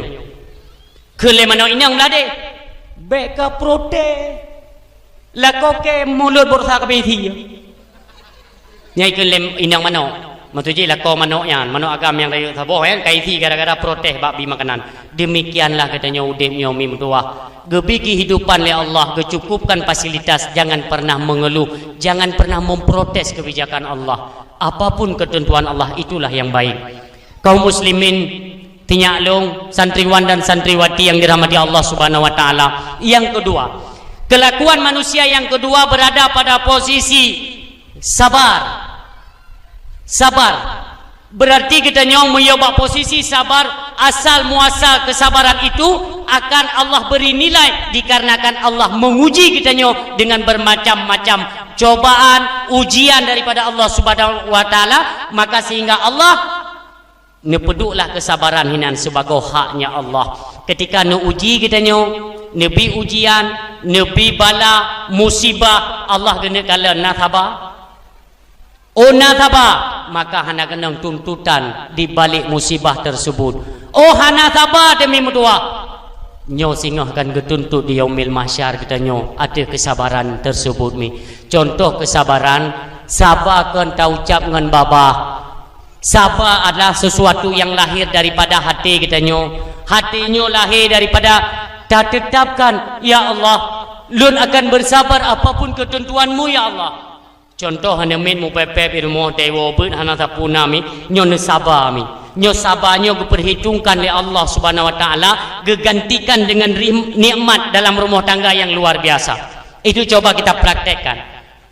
Kele mana inang lade. Beka protes. Lako ke mulut bursa ke besi. Nyai kele inang mana. Maksudnya lako manoknya, manok agam yang dari saboh kan kaisi gara-gara protes bab bi makanan. Demikianlah katanya udipnya mi mentua. Gebi kehidupan oleh Allah, gecukupkan fasilitas, jangan pernah mengeluh, jangan pernah memprotes kebijakan Allah. Apapun ketentuan Allah itulah yang baik. Kaum muslimin tinyaklung santriwan dan santriwati yang dirahmati Allah Subhanahu wa taala. Yang kedua, kelakuan manusia yang kedua berada pada posisi sabar Berarti kita nyong menyobak posisi sabar, asal muasal kesabaran itu akan Allah beri nilai dikarenakan Allah menguji kita nyong dengan bermacam-macam cobaan, ujian daripada Allah Subhanahu wa taala, maka sehingga Allah nepeduklah kesabaran hinan sebagai haknya Allah. Ketika nu uji kita nyong, nebi ujian, nebi bala, musibah, Allah kena kala nataba. Oh nataba, maka hana kena tuntutan di balik musibah tersebut. Oh hana taba demi mudua. Nyo singah akan getuntut di yaumil mahsyar kita nyo ada kesabaran tersebut mi. Contoh kesabaran, sabarkan tau ucap dengan baba. Sabar adalah sesuatu yang lahir daripada hati kita nyo. Hati nyo lahir daripada tak tetapkan, ya Allah, lun akan bersabar apapun ketentuanmu ya Allah. Contoh hana min mu pepep ilmu dewa bet hana tapuna mi nyo ne sabar mi. Nyo sabar nyo diperhitungkan oleh Allah Subhanahu wa taala, digantikan dengan nikmat dalam rumah tangga yang luar biasa. Itu coba kita praktekkan.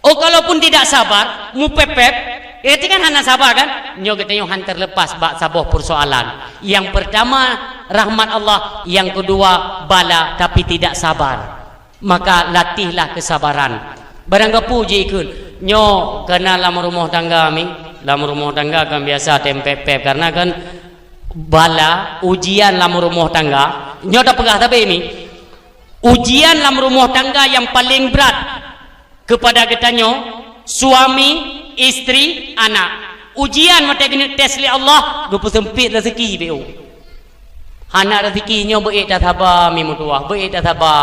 Oh kalaupun tidak sabar, mu pepep, itu kan hana sabar kan? Nyo kita yang hantar lepas bak sabuh persoalan. Yang pertama rahmat Allah, yang kedua bala tapi tidak sabar. Maka latihlah kesabaran. Barang gapu je ikut. Nyo kena dalam rumah tangga mi, dalam rumah tangga kan biasa tempep-pep karena kan bala ujian dalam rumah tangga. Nyo dah pegah tapi mi. Ujian dalam rumah tangga yang paling berat kepada kita nyo, suami, istri, anak. Ujian mata kena tes li Allah, gopo sempit rezeki beu. Anak rezeki nyo beik dah sabar mi mutuah, beik dah sabar.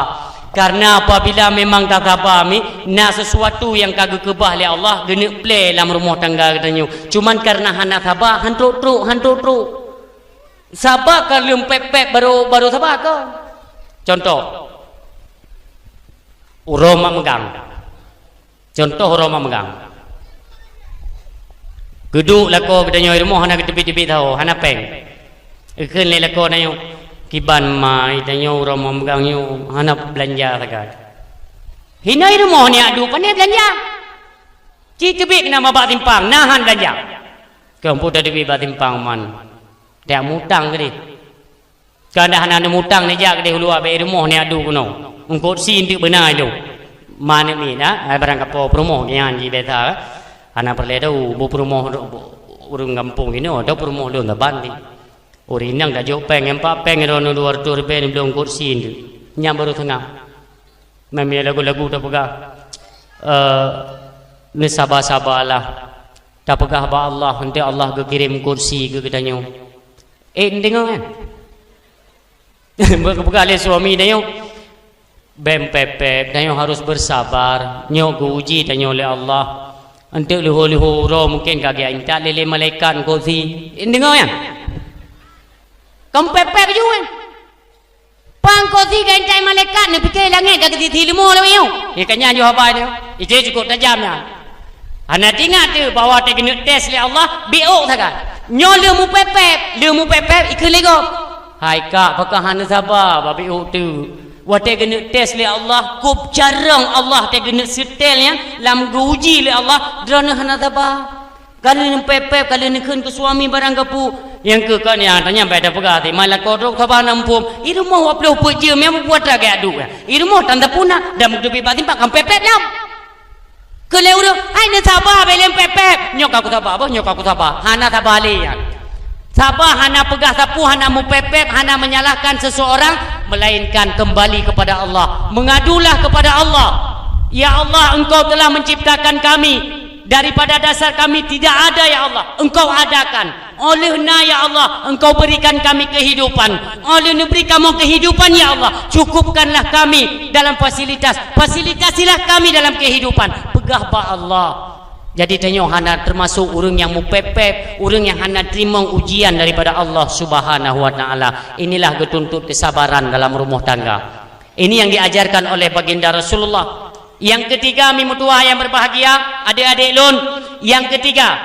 Karena apabila memang tak sabar mi nak sesuatu yang kagak kebah oleh Allah kena play dalam rumah tangga katanya. Cuman karena hana sabar hantuk truk. Sabar kalau pepek baru sabar ke? Contoh uroma megang. Contoh uroma megang. Geduk lako katanya rumah hana tepi-tepi tahu hana peng. Ikun le lako nayo kiban mai tanyo urama megang yo hana belanja sagat. Hinai rumah ni adu pandai belanja. Ci tebik kena mabak timpang nahan belanja. Kampung dah tebik bak timpang man. Dak mutang ke di. Kan dah hana mutang ni jak ke di hulu abe rumah ni adu kuno. Engkau sin tu benar tu. Mana ni na barang kapo rumah ni anji beta. Hana perle tahu bu rumah urang kampung ni ada rumah lu ngaban ni. Orang yang dah jauh pengen empat pengen orang luar tu ribu belum kursi itu nyam baru tengah. Mami lagu-lagu dah pegah. Ni sabar-sabarlah. Dah pegah ba Allah nanti Allah ke kirim kursi ke katanya. Tengok kan. Pegah le suami dia. Bem pepep dia harus bersabar. Nyok uji dia oleh Allah. Nanti luhu-luhu mungkin kagak intak lele malaikat kursi. Tengok kan. Kamu pepek juga kan? Pangkosi kain cai malaikat ni fikir langit kagak ditimu lah yo. Ikannya jo apa dia? Itu cukup tajamnya. Anak ingat tu bahawa dia kena tes oleh Allah, biok saja. Nyol lu mu pepek ikut lego. Hai kak, apakah hana sabar ba biok tu? Wate kena tes oleh Allah, kup jarang Allah dia kena setelnya lam uji oleh Allah, drone hana sabar. Kalau ni pepek, kalau ni kun ke suami barang kapu. Yang ke kan yang tanya pada pegati malah kodok sabar nampum itu mau upload je memang buat lagi adu itu mau tanda puna dan mesti batin pak pepek lam kalau udah hai ni sabar belem pepek nyok aku sabar hana sabar lian sabar hana pegah sapu hana mu pepek hana menyalahkan seseorang melainkan kembali kepada Allah mengadulah kepada Allah ya Allah engkau telah menciptakan kami daripada dasar kami tidak ada ya Allah engkau adakan olehna ya Allah engkau berikan kami kehidupan oleh beri kamu kehidupan ya Allah cukupkanlah kami dalam fasilitasilah kami dalam kehidupan pegah ba Allah jadi tanya hana termasuk orang yang mupepep orang yang hana terima ujian daripada Allah Subhanahu wa taala inilah getuntut kesabaran dalam rumah tangga ini yang diajarkan oleh baginda Rasulullah. Yang ketiga mimutuah yang berbahagia adik-adik lun yang ketiga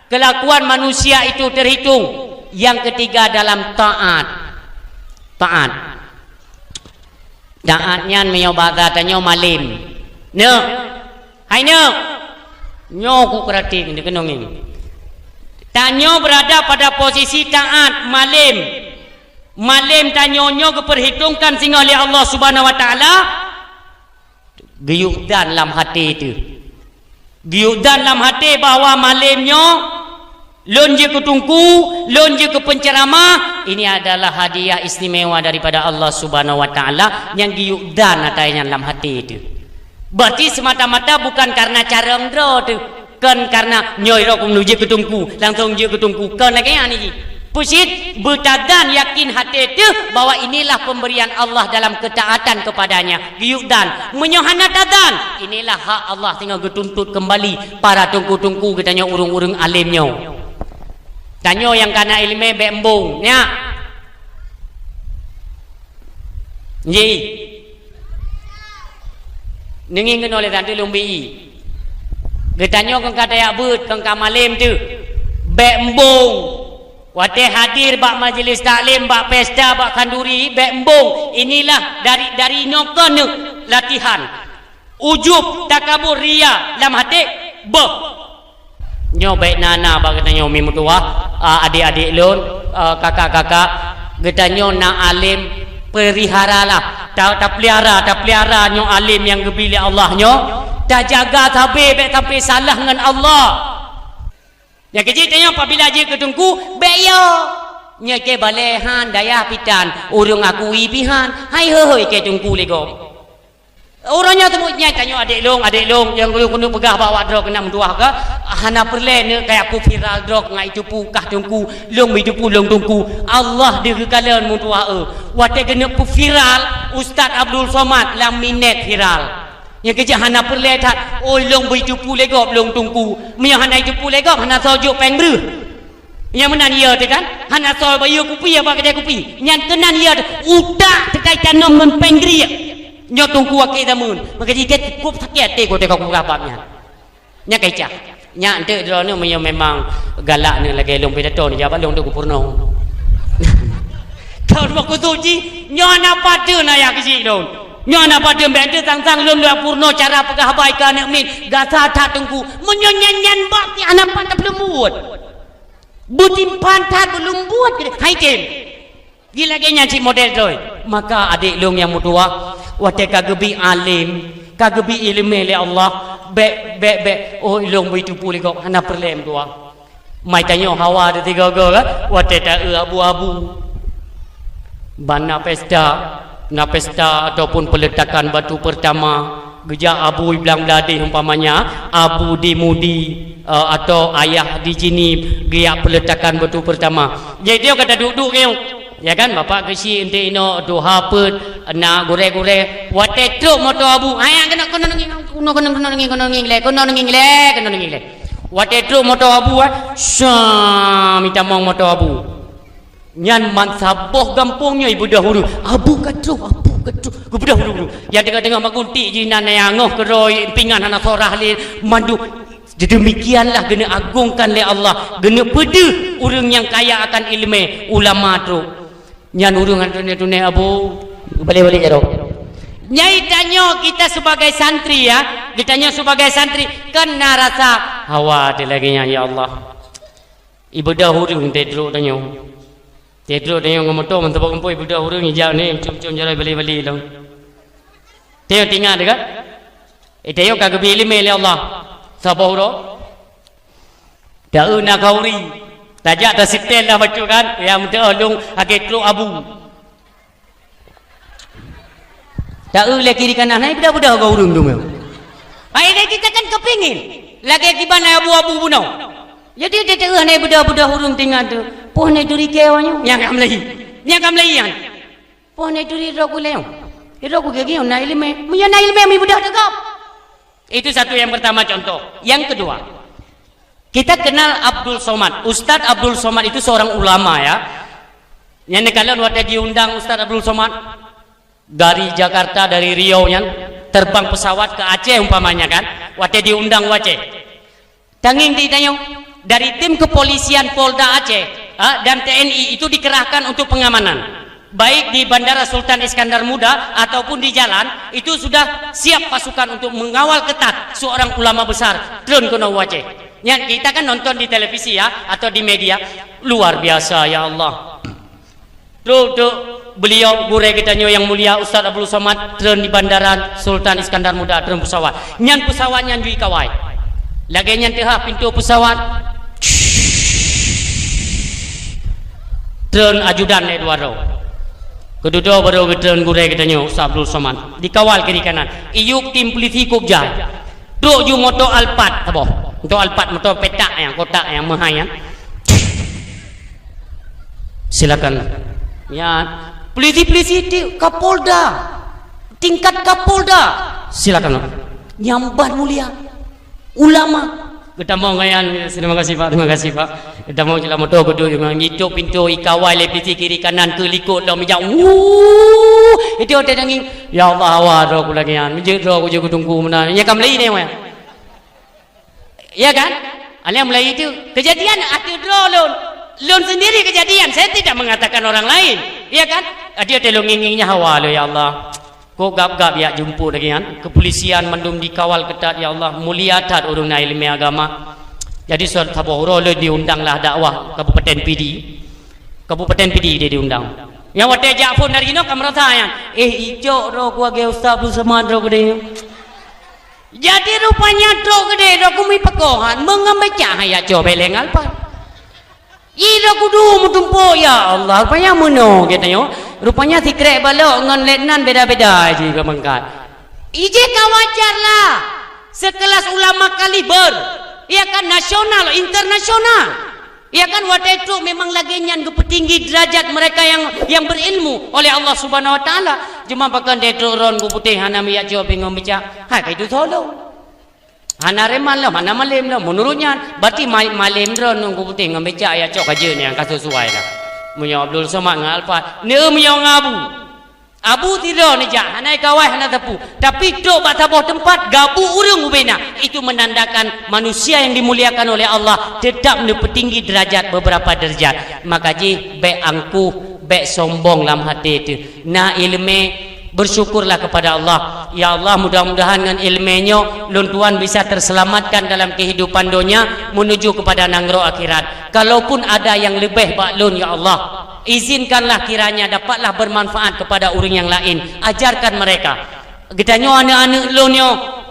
kelakuan manusia itu terhitung yang ketiga dalam taatnya menyobatatannya malim hai nyo ku kerating ni kenong ini Tanyo berada pada posisi taat malim. Malim tanyonyo keperhitungkan sehingga oleh Allah Subhanahu wa taala giyuk dan dalam hati itu. Giyuk dan dalam hati bahawa malimnyo lon je ke tungku, lon je ke penceramah, ini adalah hadiah istimewa daripada Allah Subhanahu wa taala yang giyuk dan atanya dalam hati itu. Berarti semata-mata bukan karena cara mendro tu, kan karena nyoy ro menuju ke tungku, langsung je ke tungku. Kan lagi ni. Pusit bertadan yakin hati itu bahwa inilah pemberian Allah dalam ketaatan kepadanya. Giyuk dan menyohana tadan. Inilah hak Allah tinggal getuntut kembali para tungku-tungku katanya urung-urung alimnya. Tanyo yang kana ilmu bembung nya. Nji. Ningin oleh tantu lumbi. Getanyo kang kata ya but kang kamalim tu. Bembung. Wate hadir bak majlis taklim, bak pesta, bak kanduri, bembung. Inilah dari nyokon latihan. Ujub, takabur, ria dalam hati, nyo baik nana bak kata nyo mimutua, adik-adik lon, kakak-kakak, kata nyo na alim periharalah, tak pelihara nyo alim yang gebili Allah nyo, tak jaga sampai salah dengan Allah. Yang kecil tanya apabila je ketungku beyo nya ke balehan daya pitan urung aku ibihan hai hoi ke tungku lego orangnya temunya tanya adik long yang kena pegah bawa drog kena menduah ke hana perle ne kayak aku viral drog ngai itu pukah tungku long hidup long tungku Allah digekalan menduah wate kena viral Ustaz Abdul Somad lam minit viral yang kerja hana perlehat oi long berjupu legop long tungku mia hana jupu legop hana sojuk pengbru yang menan ia tu kan hana sol bayu kupi apa kedai kupi yang kenan ia utak tekai tanam men penggri nyo tungku akei tamun maka diket kup sakit te ko te ko rapatnya nya keca nya ente drone memang galak ni lagi long pidato ni jawab long tu purno kau mau kutuji nyo hana pada na ya kecil dong nyana pada benda tang-tang lum purno cara pegah baikan nak min gasa tak tungku menyonyanyan bakti anak pantat belum buat butim pantat belum buat hai tem gila genya cik model tu maka adik long yang mutua wate kagebi alim kagebi ilmu le Allah be oh long begitu pulih kok hana perlem tua mai tanyo hawa de tiga ga wate ta abu-abu bana pesta ataupun peletakan batu pertama geja abu bilang beladi umpamanya abu di mudi atau ayah di sini giak peletakan batu pertama jadi dia kata duduk kau ya kan bapak kesi ente ino doha pet na gore-gore wate truk moto abu ayah kena le wate truk moto abu sya minta mong moto abu nyan man saboh gampungnya ibu dahulu abu katruk ku dahulu yang dengar magunti jinan yang ngoh keroi pingan anak sorah le mandu demikianlah gena agungkan le Allah gena pede urang yang kaya akan ilmu ulama tu nyan urang dunia abu balik jaro nyai tanya kita sebagai santri ya ditanya sebagai santri kena rasa hawa de lagi ya Allah ibu dahulu tedro tanya Tedro dia yang ngomoto mentebak empoi budak urang hijau ni cum-cum jalan beli-beli dong. Teo tinggal dekat. Teo kagak beli mele Allah. Siapa huro? Dah nak kauri. Tajak dah sitel dah baca kan. Yang terolong agak teluk abu. Dah le kiri kanan hai budak-budak kau urang dong. Hai kita kan kepingin. Lagi gimana abu-abu bunau. Jadi dia terus naik budak-budak urang tinggal tu. Pohon itu dikewanya yang kam lagi yang pohon itu dirogu leong dirogu gigi na ilmu menyana ilmu mi budak dekap itu satu yang pertama contoh yang kedua kita kenal Abdul Somad Ustaz Abdul Somad itu seorang ulama ya yang kalian waktu diundang Ustaz Abdul Somad dari Jakarta dari Riau yang terbang pesawat ke Aceh umpamanya kan waktu diundang Aceh tanging ditanya dari tim kepolisian Polda Aceh dan TNI itu dikerahkan untuk pengamanan baik di Bandara Sultan Iskandar Muda ataupun di jalan itu sudah siap pasukan untuk mengawal ketat seorang ulama besar drone kena Aceh Yang kita kan nonton di televisi ya atau di media, luar biasa ya Allah. Tuh beliau gure kita yang mulia Ustaz Abdul Somad turun di bandara Sultan Iskandar Muda turun pesawat. Nyan pesawat nyan jui kawai. Lagi nyan teh pintu pesawat. Turun ajudan Eduardo. Kedua baru turun gure kita Ustaz Abdul Somad. Dikawal kiri kanan. Iyuk tim polisi Kubjai. Duk ju motor Alphard apa? Motor Alphard, motor petak yang kotak yang mahal ya. Silakan. Ya, polisi-polisi di Kapolda. Tingkat Kapolda. Silakan. Nyambat mulia. Ulama. Kita mau ngayan, terima kasih Pak, terima kasih Pak. Kita mau jalan motor kedua yang ngituk pintu ikawai lepisi kiri kanan ke likut dah mijak. Itu ada danging. Ya Allah awak aku lagi an. Mijak aku juga tunggu mana. Ya kam lagi ni weh. Ya kan? Alia mulai itu kejadian atu drone lon sendiri kejadian. Saya tidak mengatakan orang lain. Ya kan? Dia telongingnya hawa lo ya Allah. Kok gap-gap ya jumpa lagi kan? Kepolisian mandum dikawal ketat ya Allah. Mulia tat urung na ilmu agama. Jadi suatu tabohro lo diundanglah dakwah Kabupaten PD. Kabupaten PD dia diundang. Yang wate jak pun dari ino kam rasa ijo ro gua ge Ustaz Abdul Somad ro gede. Jadi rupanya ro gede ro kumi pekohan mengemecah ya coba lengal pa. Ira kudu mutumpo ya Allah rupanya meno katanya. Rupanya secret balok ngan letnan beda-beda juga mengkat. Ije kawajarlah sekelas ulama kaliber, ya kan nasional, internasional. Ya kan waktu itu memang lagi nyan petinggi derajat mereka yang berilmu oleh Allah Subhanahu wa taala. Cuma pakai detroron ku putih hana mi ya jawab ngom bica. Ha itu tolo. Hana reman lah, mana malim lah menurutnya berarti malim ron ku putih ngom bica ya cok aja ni yang kasus suai lah. Munya Abdul Somad ngalpa ne munya ngabu abu tidak ni jak hanai kawai hana tepu tapi dok bat taboh tempat gabu urang ubena itu menandakan manusia yang dimuliakan oleh Allah tetap ne petinggi derajat beberapa derajat. Maka ji baik angkuh baik sombong dalam hati itu na ilmu bersyukurlah kepada Allah. Ya Allah mudah-mudahan dengan ilmunya lun tuan bisa terselamatkan dalam kehidupan dunia menuju kepada nangro akhirat. Kalaupun ada yang lebih baklun ya Allah izinkanlah kiranya dapatlah bermanfaat kepada orang yang lain. Ajarkan mereka. Katanya anak-anak lunyo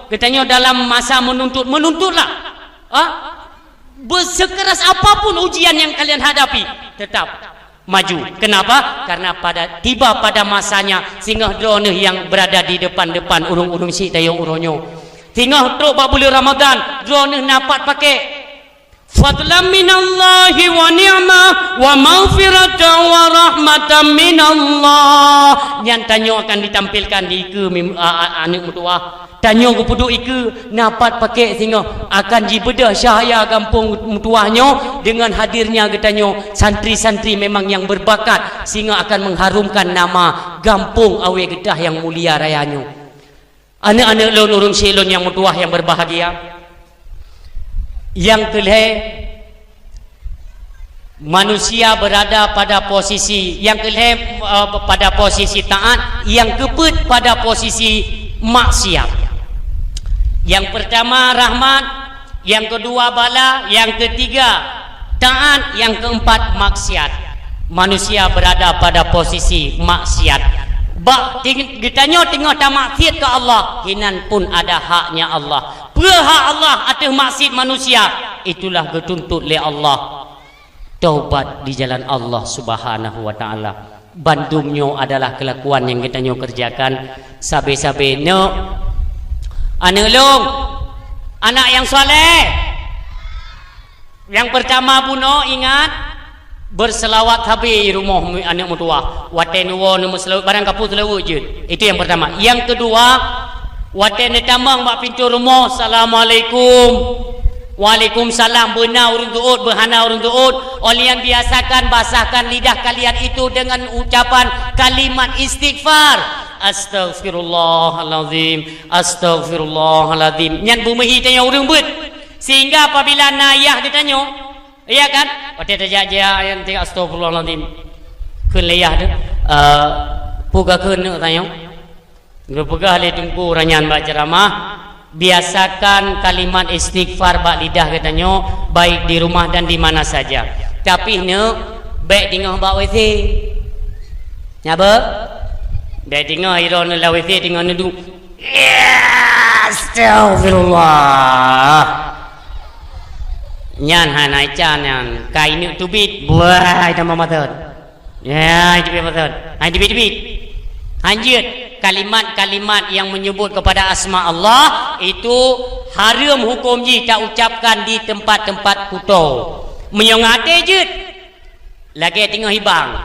katanya dalam masa menuntutlah sekeras apapun ujian yang kalian hadapi tetap maju. Kenapa? Karena tiba pada masanya sehingga drone yang berada di depan urung-urung si tayong uronyo. Tinggal truk bak bulan Ramadan drone dapat pakai fadlan minallahi wa ni'mah wa maghfiratan wa rahmatan minallah. Yang tanyo akan ditampilkan di ke anak mutua. Tanyo ku puduk ike dapat pakai sehingga akan dibedah cahaya kampung mutuahnya dengan hadirnya getanyo santri-santri memang yang berbakat sehingga akan mengharumkan nama kampung awe gedah yang mulia rayanyo. Anak-anak lon urung silon yang mutuah yang berbahagia. Yang kelih manusia berada pada posisi yang kelih pada posisi taat, yang keput pada posisi maksiat. Yang pertama rahmat, yang kedua bala, yang ketiga taat, yang keempat maksiat. Manusia berada pada posisi maksiat. Ditanya tengah tak maksiat ke Allah, hinan pun ada haknya Allah. Berhak Allah atas maksiat manusia. Itulah dituntut oleh Allah. Taubat di jalan Allah Subhanahu wa taala. Bandumnya adalah kelakuan yang kita kerjakan. Sabe-sabe anak long, anak yang soleh. Yang pertama puno ingat berselawat habis rumah anak mutua. Watenuwo nomor selawat barang kapur selawat je. Itu yang pertama. Yang kedua, waten tambang bak pintu rumah. Assalamualaikum. Waalaikumsalam. Benar urung tuut, berhana urung tuut. Olian biasakan basahkan lidah kalian itu dengan ucapan kalimat istighfar. Astaghfirullahaladzim, astaghfirullahaladzim. Nyan bumehi tanya urung but. Sehingga apabila nayah ditanya, iya kan? Pada terjaya yang tiga astaghfirullahaladzim. Kun layah tu, puga kun tanya. Gua pegah le tunggu ranyan baca ceramah. biasakan kalimat istighfar bak lidah katanya, baik di rumah dan di mana saja. Tapi ne baik tengah bak WC. Nyapa? Baik tengah iron la WC tengah ne duduk. Astagfirullah. Nyan hanai chan nyan kai nu tubit buai tamam matot. Ya, itu betul. Hai tubit. Anjir, kalimat-kalimat yang menyebut kepada asma Allah itu haram hukum ji tak ucapkan di tempat-tempat kuto. Menyongate je. Lagi tengah hibang.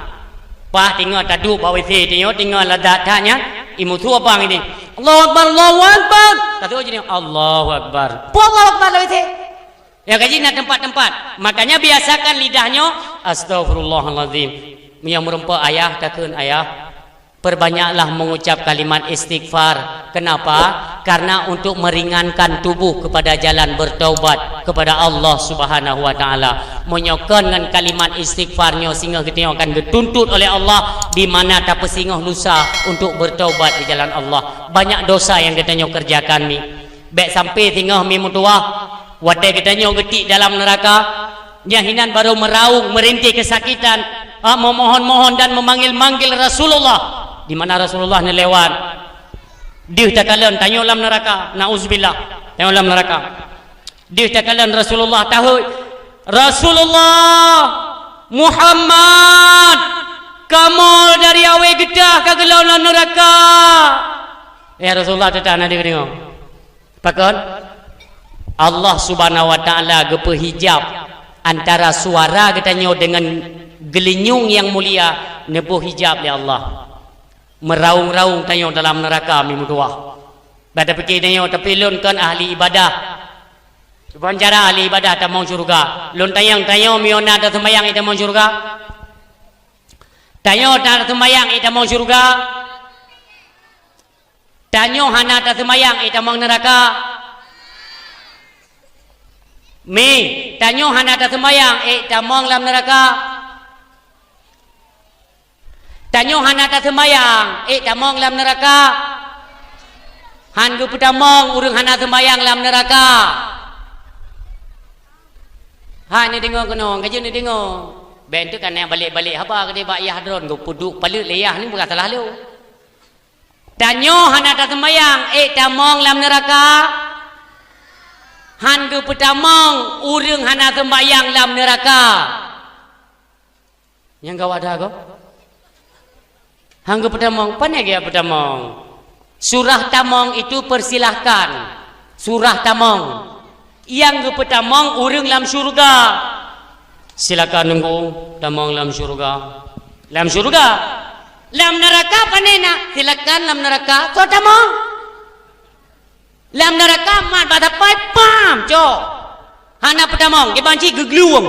Pah tengah taduk bawa WC tengah ladat tanya, imu tu apa ini? Allahu Akbar, Allahu Akbar. Kata je ni Allahu Akbar. Allahu Akbar WC. Ya kaji nak tempat-tempat. Makanya biasakan lidahnya astagfirullahalazim. Yang merempa ayah takun ayah. Perbanyaklah mengucap kalimat istighfar. Kenapa? Karena untuk meringankan tubuh kepada jalan bertaubat kepada Allah Subhanahu wa taala. Menyokonkan kalimat istighfarnya sehingga kita akan dituntut oleh Allah di mana tak pesingah lusa untuk bertaubat di jalan Allah. Banyak dosa yang kita kerjakan ni. Baik sampai tinggal mi mutuah, wadai kita getik dalam neraka. Nyahinan baru meraung, merintih kesakitan, memohon-mohon dan memanggil-manggil Rasulullah. Di mana Rasulullah ni lewat, dia tak kalian tanya dalam neraka, nauzubillah, tanya dalam neraka. Dia tak kalian Rasulullah tahu, Rasulullah Muhammad kamu dari awe gedah ke gelau dalam neraka. Ya Rasulullah tetap nak dengar. Pakon Allah Subhanahu wa taala gepe hijab antara suara katanya dengan gelinyung yang mulia, nebuh hijab ya Allah. Meraung-raung tanya dalam neraka mi mutuah. Pada fikir tanya tapi lun kan ahli ibadah. Bukan cara ahli ibadah tak mau syurga. Lun tanya miona ada sembahyang ita mau syurga. Tanya ada sembahyang ita mau syurga. Tanya hana ada sembahyang ita mau neraka. Mi tanya hana ada sembahyang ita mau dalam neraka. Tanya hana tak sembayang, tak mong dalam neraka. Han gu putamong urang hana sembayang dalam neraka. Ha ni tengok kono, kaje ni tengok. Ben tu kan yang balik-balik apa kata bak yah dron gu puduk palut leyah ni bukan salah lu. Tanya hana tak sembayang, tak mong dalam neraka. Han gu putamong urang hana sembayang dalam neraka. Yang kau ada kau? Hangga pertamong, pandai dia pertamong. Surah tamong itu persilahkan. Surah tamong. Yang pertamong urang dalam syurga. Silakan nunggu tamong dalam syurga. Dalam syurga. Dalam neraka pandai nak? Silakan dalam neraka. So tamong. Dalam neraka mat batapai pam, cok. Hana pertamong, dia banci gegluang.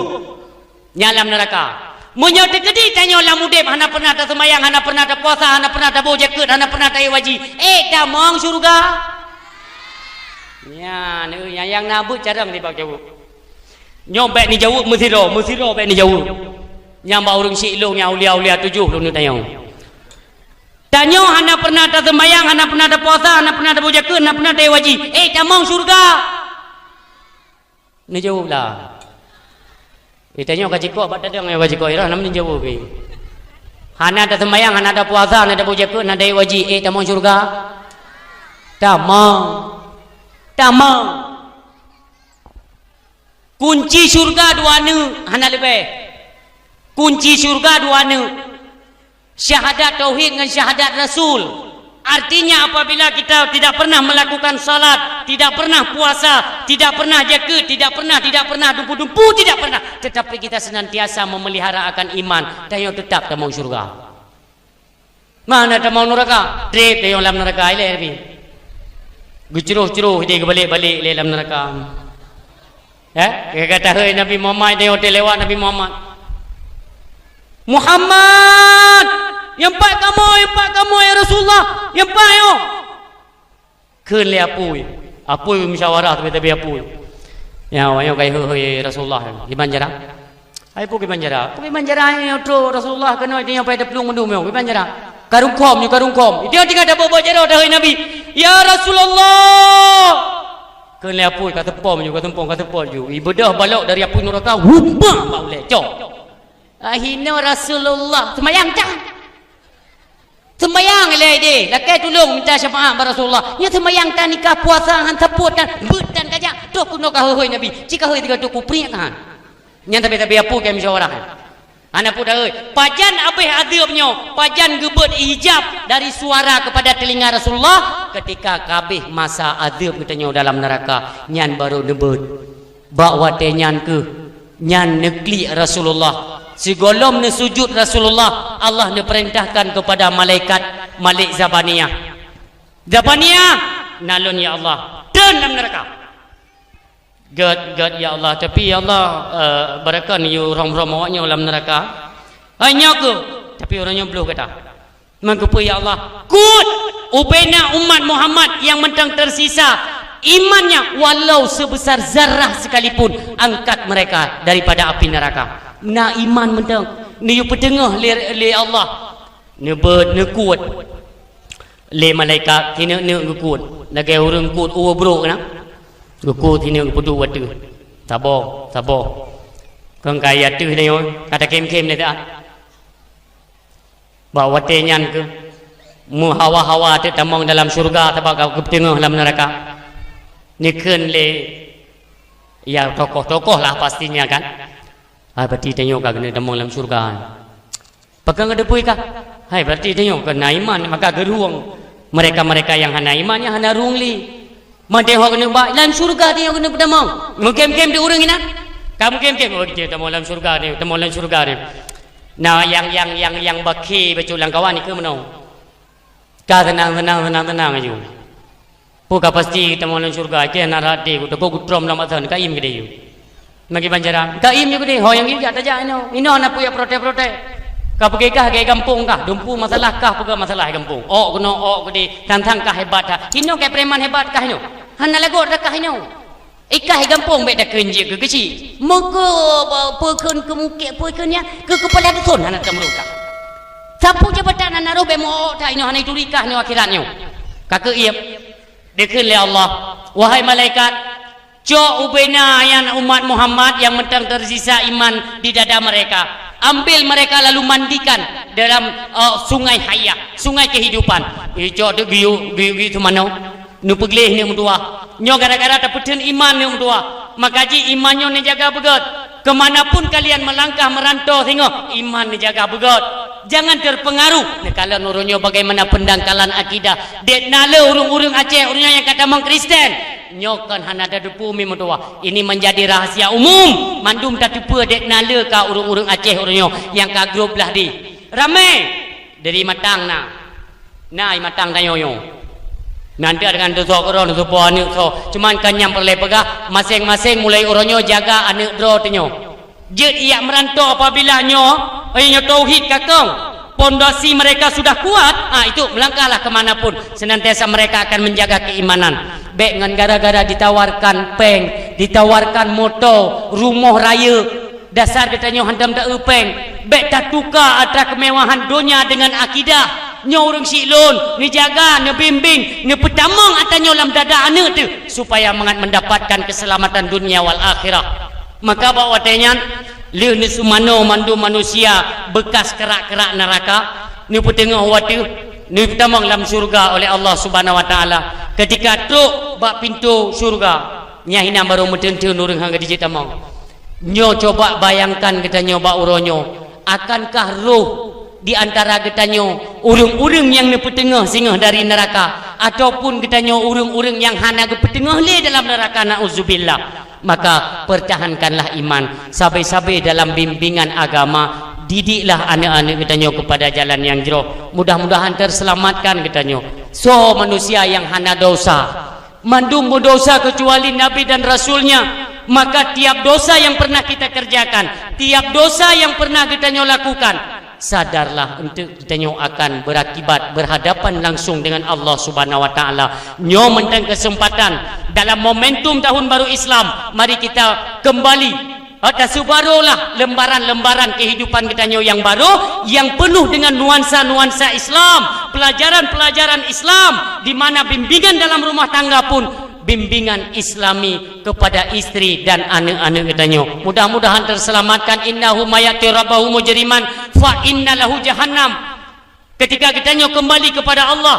Dalam neraka. Munyo tegedi tanya lah mudip hana pernah tak sembahyang, hana pernah tak puasa, hana pernah tak bawa jaket, hana pernah tak wajib. Tak mong syurga. Ya, ni yang nabut jarang dibak jauh. Nyobek ni jauh mesiro bek ni jauh. Yang bau urang siklong yang aulia-aulia 7 lu ni tanya. Tanya hana pernah tak sembahyang, hana pernah tak puasa, hana pernah tak bawa jaket, hana pernah tak wajib. Tak mong syurga. Ni jauh lah. Tanya kaji kau apa tadi orang kaji kau irah namanya jawab ni. Hana ada sembahyang, hana ada puasa, hana ada baca Quran, hana ada wajib. Tak mau syurga. Tak mau. Kunci syurga dua ni, hana lebih. Kunci syurga dua ni. Syahadat tauhid dengan syahadat Rasul. Artinya apabila kita tidak pernah melakukan salat, tidak pernah puasa, tidak pernah jaga, tidak pernah dumpu-dumpu, tidak pernah, tetapi kita senantiasa memelihara akan iman, dan yang tetap tak mau syurga. Mana tak mau neraka? Trip yang dalam neraka ile lebih. Gecuruh-curuh dia balik-balik dalam neraka. Dia kata hey Nabi Muhammad dia hotel lewat Nabi Muhammad yang pak kamu ya Rasulullah, yang pak yo. Keun le apui musyawarah tapi apui. Ya wayo kai he Rasulullah di Banjara. Ai pu ke Banjara yo tro Rasulullah kena dia pai deplung mendum yo ke Banjara. Karungkom. Dia tinggal dapat bojero dah Nabi. Ya Rasulullah, Kena apa kata pom juga tempong kata pom juga. Ibadah balok dari api neraka. Wumpa bau lecok. Hina Rasulullah. Semayang tak? Semayang le dia. Lakai tolong minta syafaat pada Rasulullah. Nya semayang tak nikah puasa han teput dan bedan kajak. Tok kuno ka hoi Nabi. Jika hoi tiga tu ku priak kan. Nya tapi apa ke musyawarah. Anak pun dah pajan abih adabnya, pajan gebet hijab dari suara kepada telinga Rasulullah ketika kabih masa adab katanya dalam neraka nyan baru nebet bawa nyan ke nyan nekli Rasulullah sigolom ne sujud Rasulullah Allah ne perintahkan kepada malaikat Malik Zabaniyah nalun ya Allah dan dalam neraka God ya Allah tapi ya Allah barakan you rom-rom awaknya dalam neraka hanya ke tapi orangnya belum kata mengapa ya Allah kut ubena umat Muhammad yang mentang tersisa imannya walau sebesar zarah sekalipun angkat mereka daripada api neraka na iman mentang ni you petengah le Allah ne ber ne kuat le malaikat kena ne kuat nagai orang kuat bro na Guku tini putu wadu, sabo. Kang kaya tu ni kata kem ni tak. Bawa tenyan ke, mu hawa tu tamang dalam surga, tapi kau ketengah dalam neraka. Niken le, ya tokoh lah pastinya kan. Berarti tengok kau kena tamang dalam surga. Pegang ada pui kah? Berarti tengok kena iman maka geruang mereka yang hana iman yang hana rungli. Mati hok kena baik dalam surga dia kena berdamang. Mungkin di orang ini. Kamu kem oh dia temu dalam surga ni, Nah yang baki beculang kawan ni ke mana? Ka tenang aja. Puka pasti temu dalam surga ke narati ku toko gutrom dalam athan ka im gede you. Magi banjara. Ka im you gede ho yang ini aja ino. Ino na puya prote. Kau pergi kah ke kampung kah? Dumpu masalah kah pergi masalah kampung? Gede tantang kah hebat kah? Hino ke preman hebat kah hino? Hana lagu dah kah hino? Ikah kampung beda kenji ke kecil. Muka perken ke muka perkennya ke kepala dusun hana temruka. Sapu jabatan hana robe mo tak hino hana itu rikah hino akhiratnya. Kakak iep dekun le Allah. Wahai malaikat, co ubena yang umat Muhammad yang mentang tersisa iman di dada mereka. Ambil mereka lalu mandikan dalam sungai hayat, sungai kehidupan. Ijo tu giu tu mana? Nu peglih ni mudua. Nyo gara-gara terputun iman ni mudua. Makaji imannya ni jaga begot. Kemanapun kalian melangkah merantau tengok iman ni jaga begot. Jangan terpengaruh. Kalau nurunyo bagaimana pendangkalan akidah. Dek nala urung-urung Aceh, urungnya yang kata mong Kristen. Nyokan hana ada depu mi mudua. Ini menjadi rahasia umum. Mandum tak depu dek nala ka urung-urung Aceh urungnya yang ka grup lah di. Ramai dari matang na. Nai matang tayoyo. Nanti dengan dosok orang dosok anak so cuman kanyam perle pegah masing-masing mulai orangnya jaga anak dro tenyo jet ia merantau apabila nyo tauhid kakang pondasi mereka sudah kuat itu melangkahlah kemanapun senantiasa mereka akan menjaga keimanan baik dengan gara-gara ditawarkan peng ditawarkan motor rumah raya dasar katanya hantam tak upeng baik tak tukar antara kemewahan dunia dengan akidah nyo orang silon ni jaga ni bimbing ni petamang atanyo dalam dada anak tu supaya mendapatkan keselamatan dunia wal akhirah maka bawa tenyan liu ni sumano mandu manusia bekas kerak-kerak neraka ni petengah waktu ni petamang dalam surga oleh Allah Subhanahu wa taala ketika tu bak pintu surga nyahina baru metenteu nurung hang di tamang nyo coba bayangkan katanya bak uronyo akankah roh di antara getanyo urung-urung yang ne petengah singgah dari neraka ataupun getanyo urung-urung yang hana ke petengah le dalam neraka nauzubillah maka pertahankanlah iman sabai-sabai dalam bimbingan agama didiklah anak-anak getanyo kepada jalan yang jero mudah-mudahan terselamatkan getanyo so manusia yang hana dosa mandum dosa kecuali Nabi dan Rasulnya maka tiap dosa yang pernah kita kerjakan tiap dosa yang pernah getanyo lakukan sadarlah untuk kita akan berakibat berhadapan langsung dengan Allah Subhanahu wa taala. Nyo mentang kesempatan dalam momentum tahun baru Islam, mari kita kembali Tasubarolah lembaran-lembaran kehidupan kita yang baru yang penuh dengan nuansa-nuansa Islam, pelajaran-pelajaran Islam di mana bimbingan dalam rumah tangga pun bimbingan Islami kepada istri dan anak-anak katanya. Mudah-mudahan terselamatkan. Innahu mayati rabbahu mujriman fa innalahu jahannam. Ketika katanya kembali kepada Allah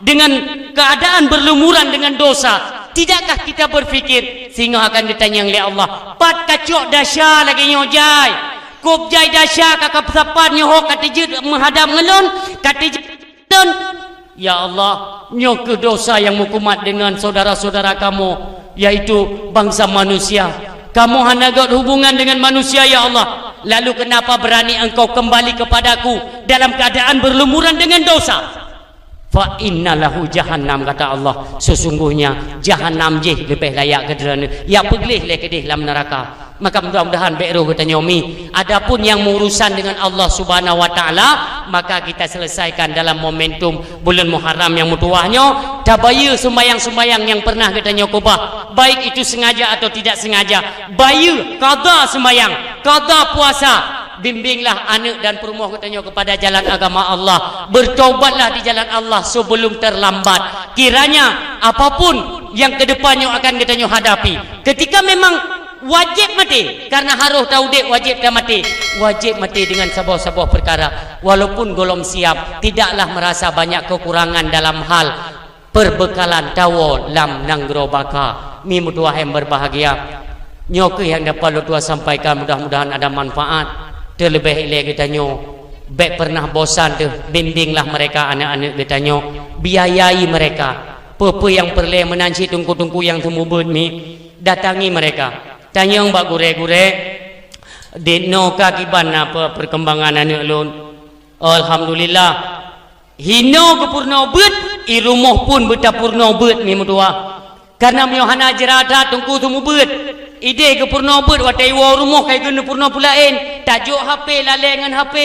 dengan keadaan berlumuran dengan dosa, tidakkah kita berfikir sehingga akan ditanya oleh Allah, pat kacok dahsyat lagi nyojai kop jai dahsyat kakak pesapan nyoh kata je menghadap ngelon kata je dan ya Allah, nyo ke dosa yang mukumat dengan saudara-saudara kamu, yaitu bangsa manusia. Kamu hanagat hubungan dengan manusia ya Allah. Lalu kenapa berani engkau kembali kepadaku dalam keadaan berlumuran dengan dosa? Fa innalahu jahannam, kata Allah. Sesungguhnya jahannam je lebih layak ke derana. Ya pergelih le ke dalam neraka. Maka mudah-mudahan beroh kata nyomi. Adapun yang urusan dengan Allah Subhanahu wa taala, maka kita selesaikan dalam momentum bulan Muharram yang mutuahnya. Tabaya sembayang-sembayang yang pernah kita nyokobah, baik itu sengaja atau tidak sengaja. Baya qada sembayang, qada puasa. Bimbinglah anak dan perumah katanya kepada jalan agama Allah. Bertaubatlah di jalan Allah sebelum terlambat. Kiranya apapun yang kedepannya akan katanya hadapi, ketika memang wajib mati karena haruh taudek wajib dah mati, wajib mati dengan sebuah perkara. Walaupun golom siap, tidaklah merasa banyak kekurangan dalam hal perbekalan tawo lam nanggro baka. Mi mutua yang berbahagia nyoke yang dapat lu tua sampaikan, mudah-mudahan ada manfaat. Terlebih ilai kita nyo baik pernah bosan tu, bimbinglah mereka anak-anak kita nyo, biayai mereka. Apa yang perlu menanci tungku-tungku yang temubun ni, datangi mereka. Tanya mbak gure-gure dino kakiban apa perkembangan anak lun. Alhamdulillah hino kepurna bet i rumah pun betapurna bet ni mutua. Karena miohana jerada tungku temu bet ide kepurna bet watai wa rumah kai guna purna pulain. Tajuk HP lalai dengan HP,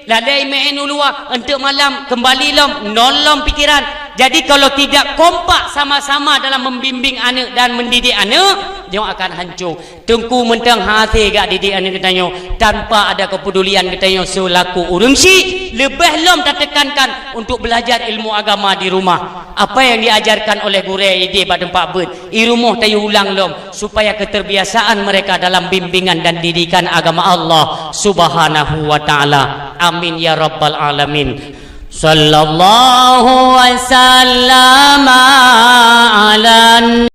lalai main ulua untuk malam kembali lom nolom pikiran. Jadi kalau tidak kompak sama-sama dalam membimbing anak dan mendidik anak, dia akan hancur. Tengku mentang hati gak didik anak katanya tanpa ada kepedulian katanya selaku urang si, lebih lom tak tekankan untuk belajar ilmu agama di rumah. Apa yang diajarkan oleh guru ide pada tempat bet, i rumah tayu ulang lom supaya keterbiasaan mereka dalam bimbingan dan didikan agama Allah Subhanahu wa taala. Amin ya rabbal alamin. Sallallahu wasallam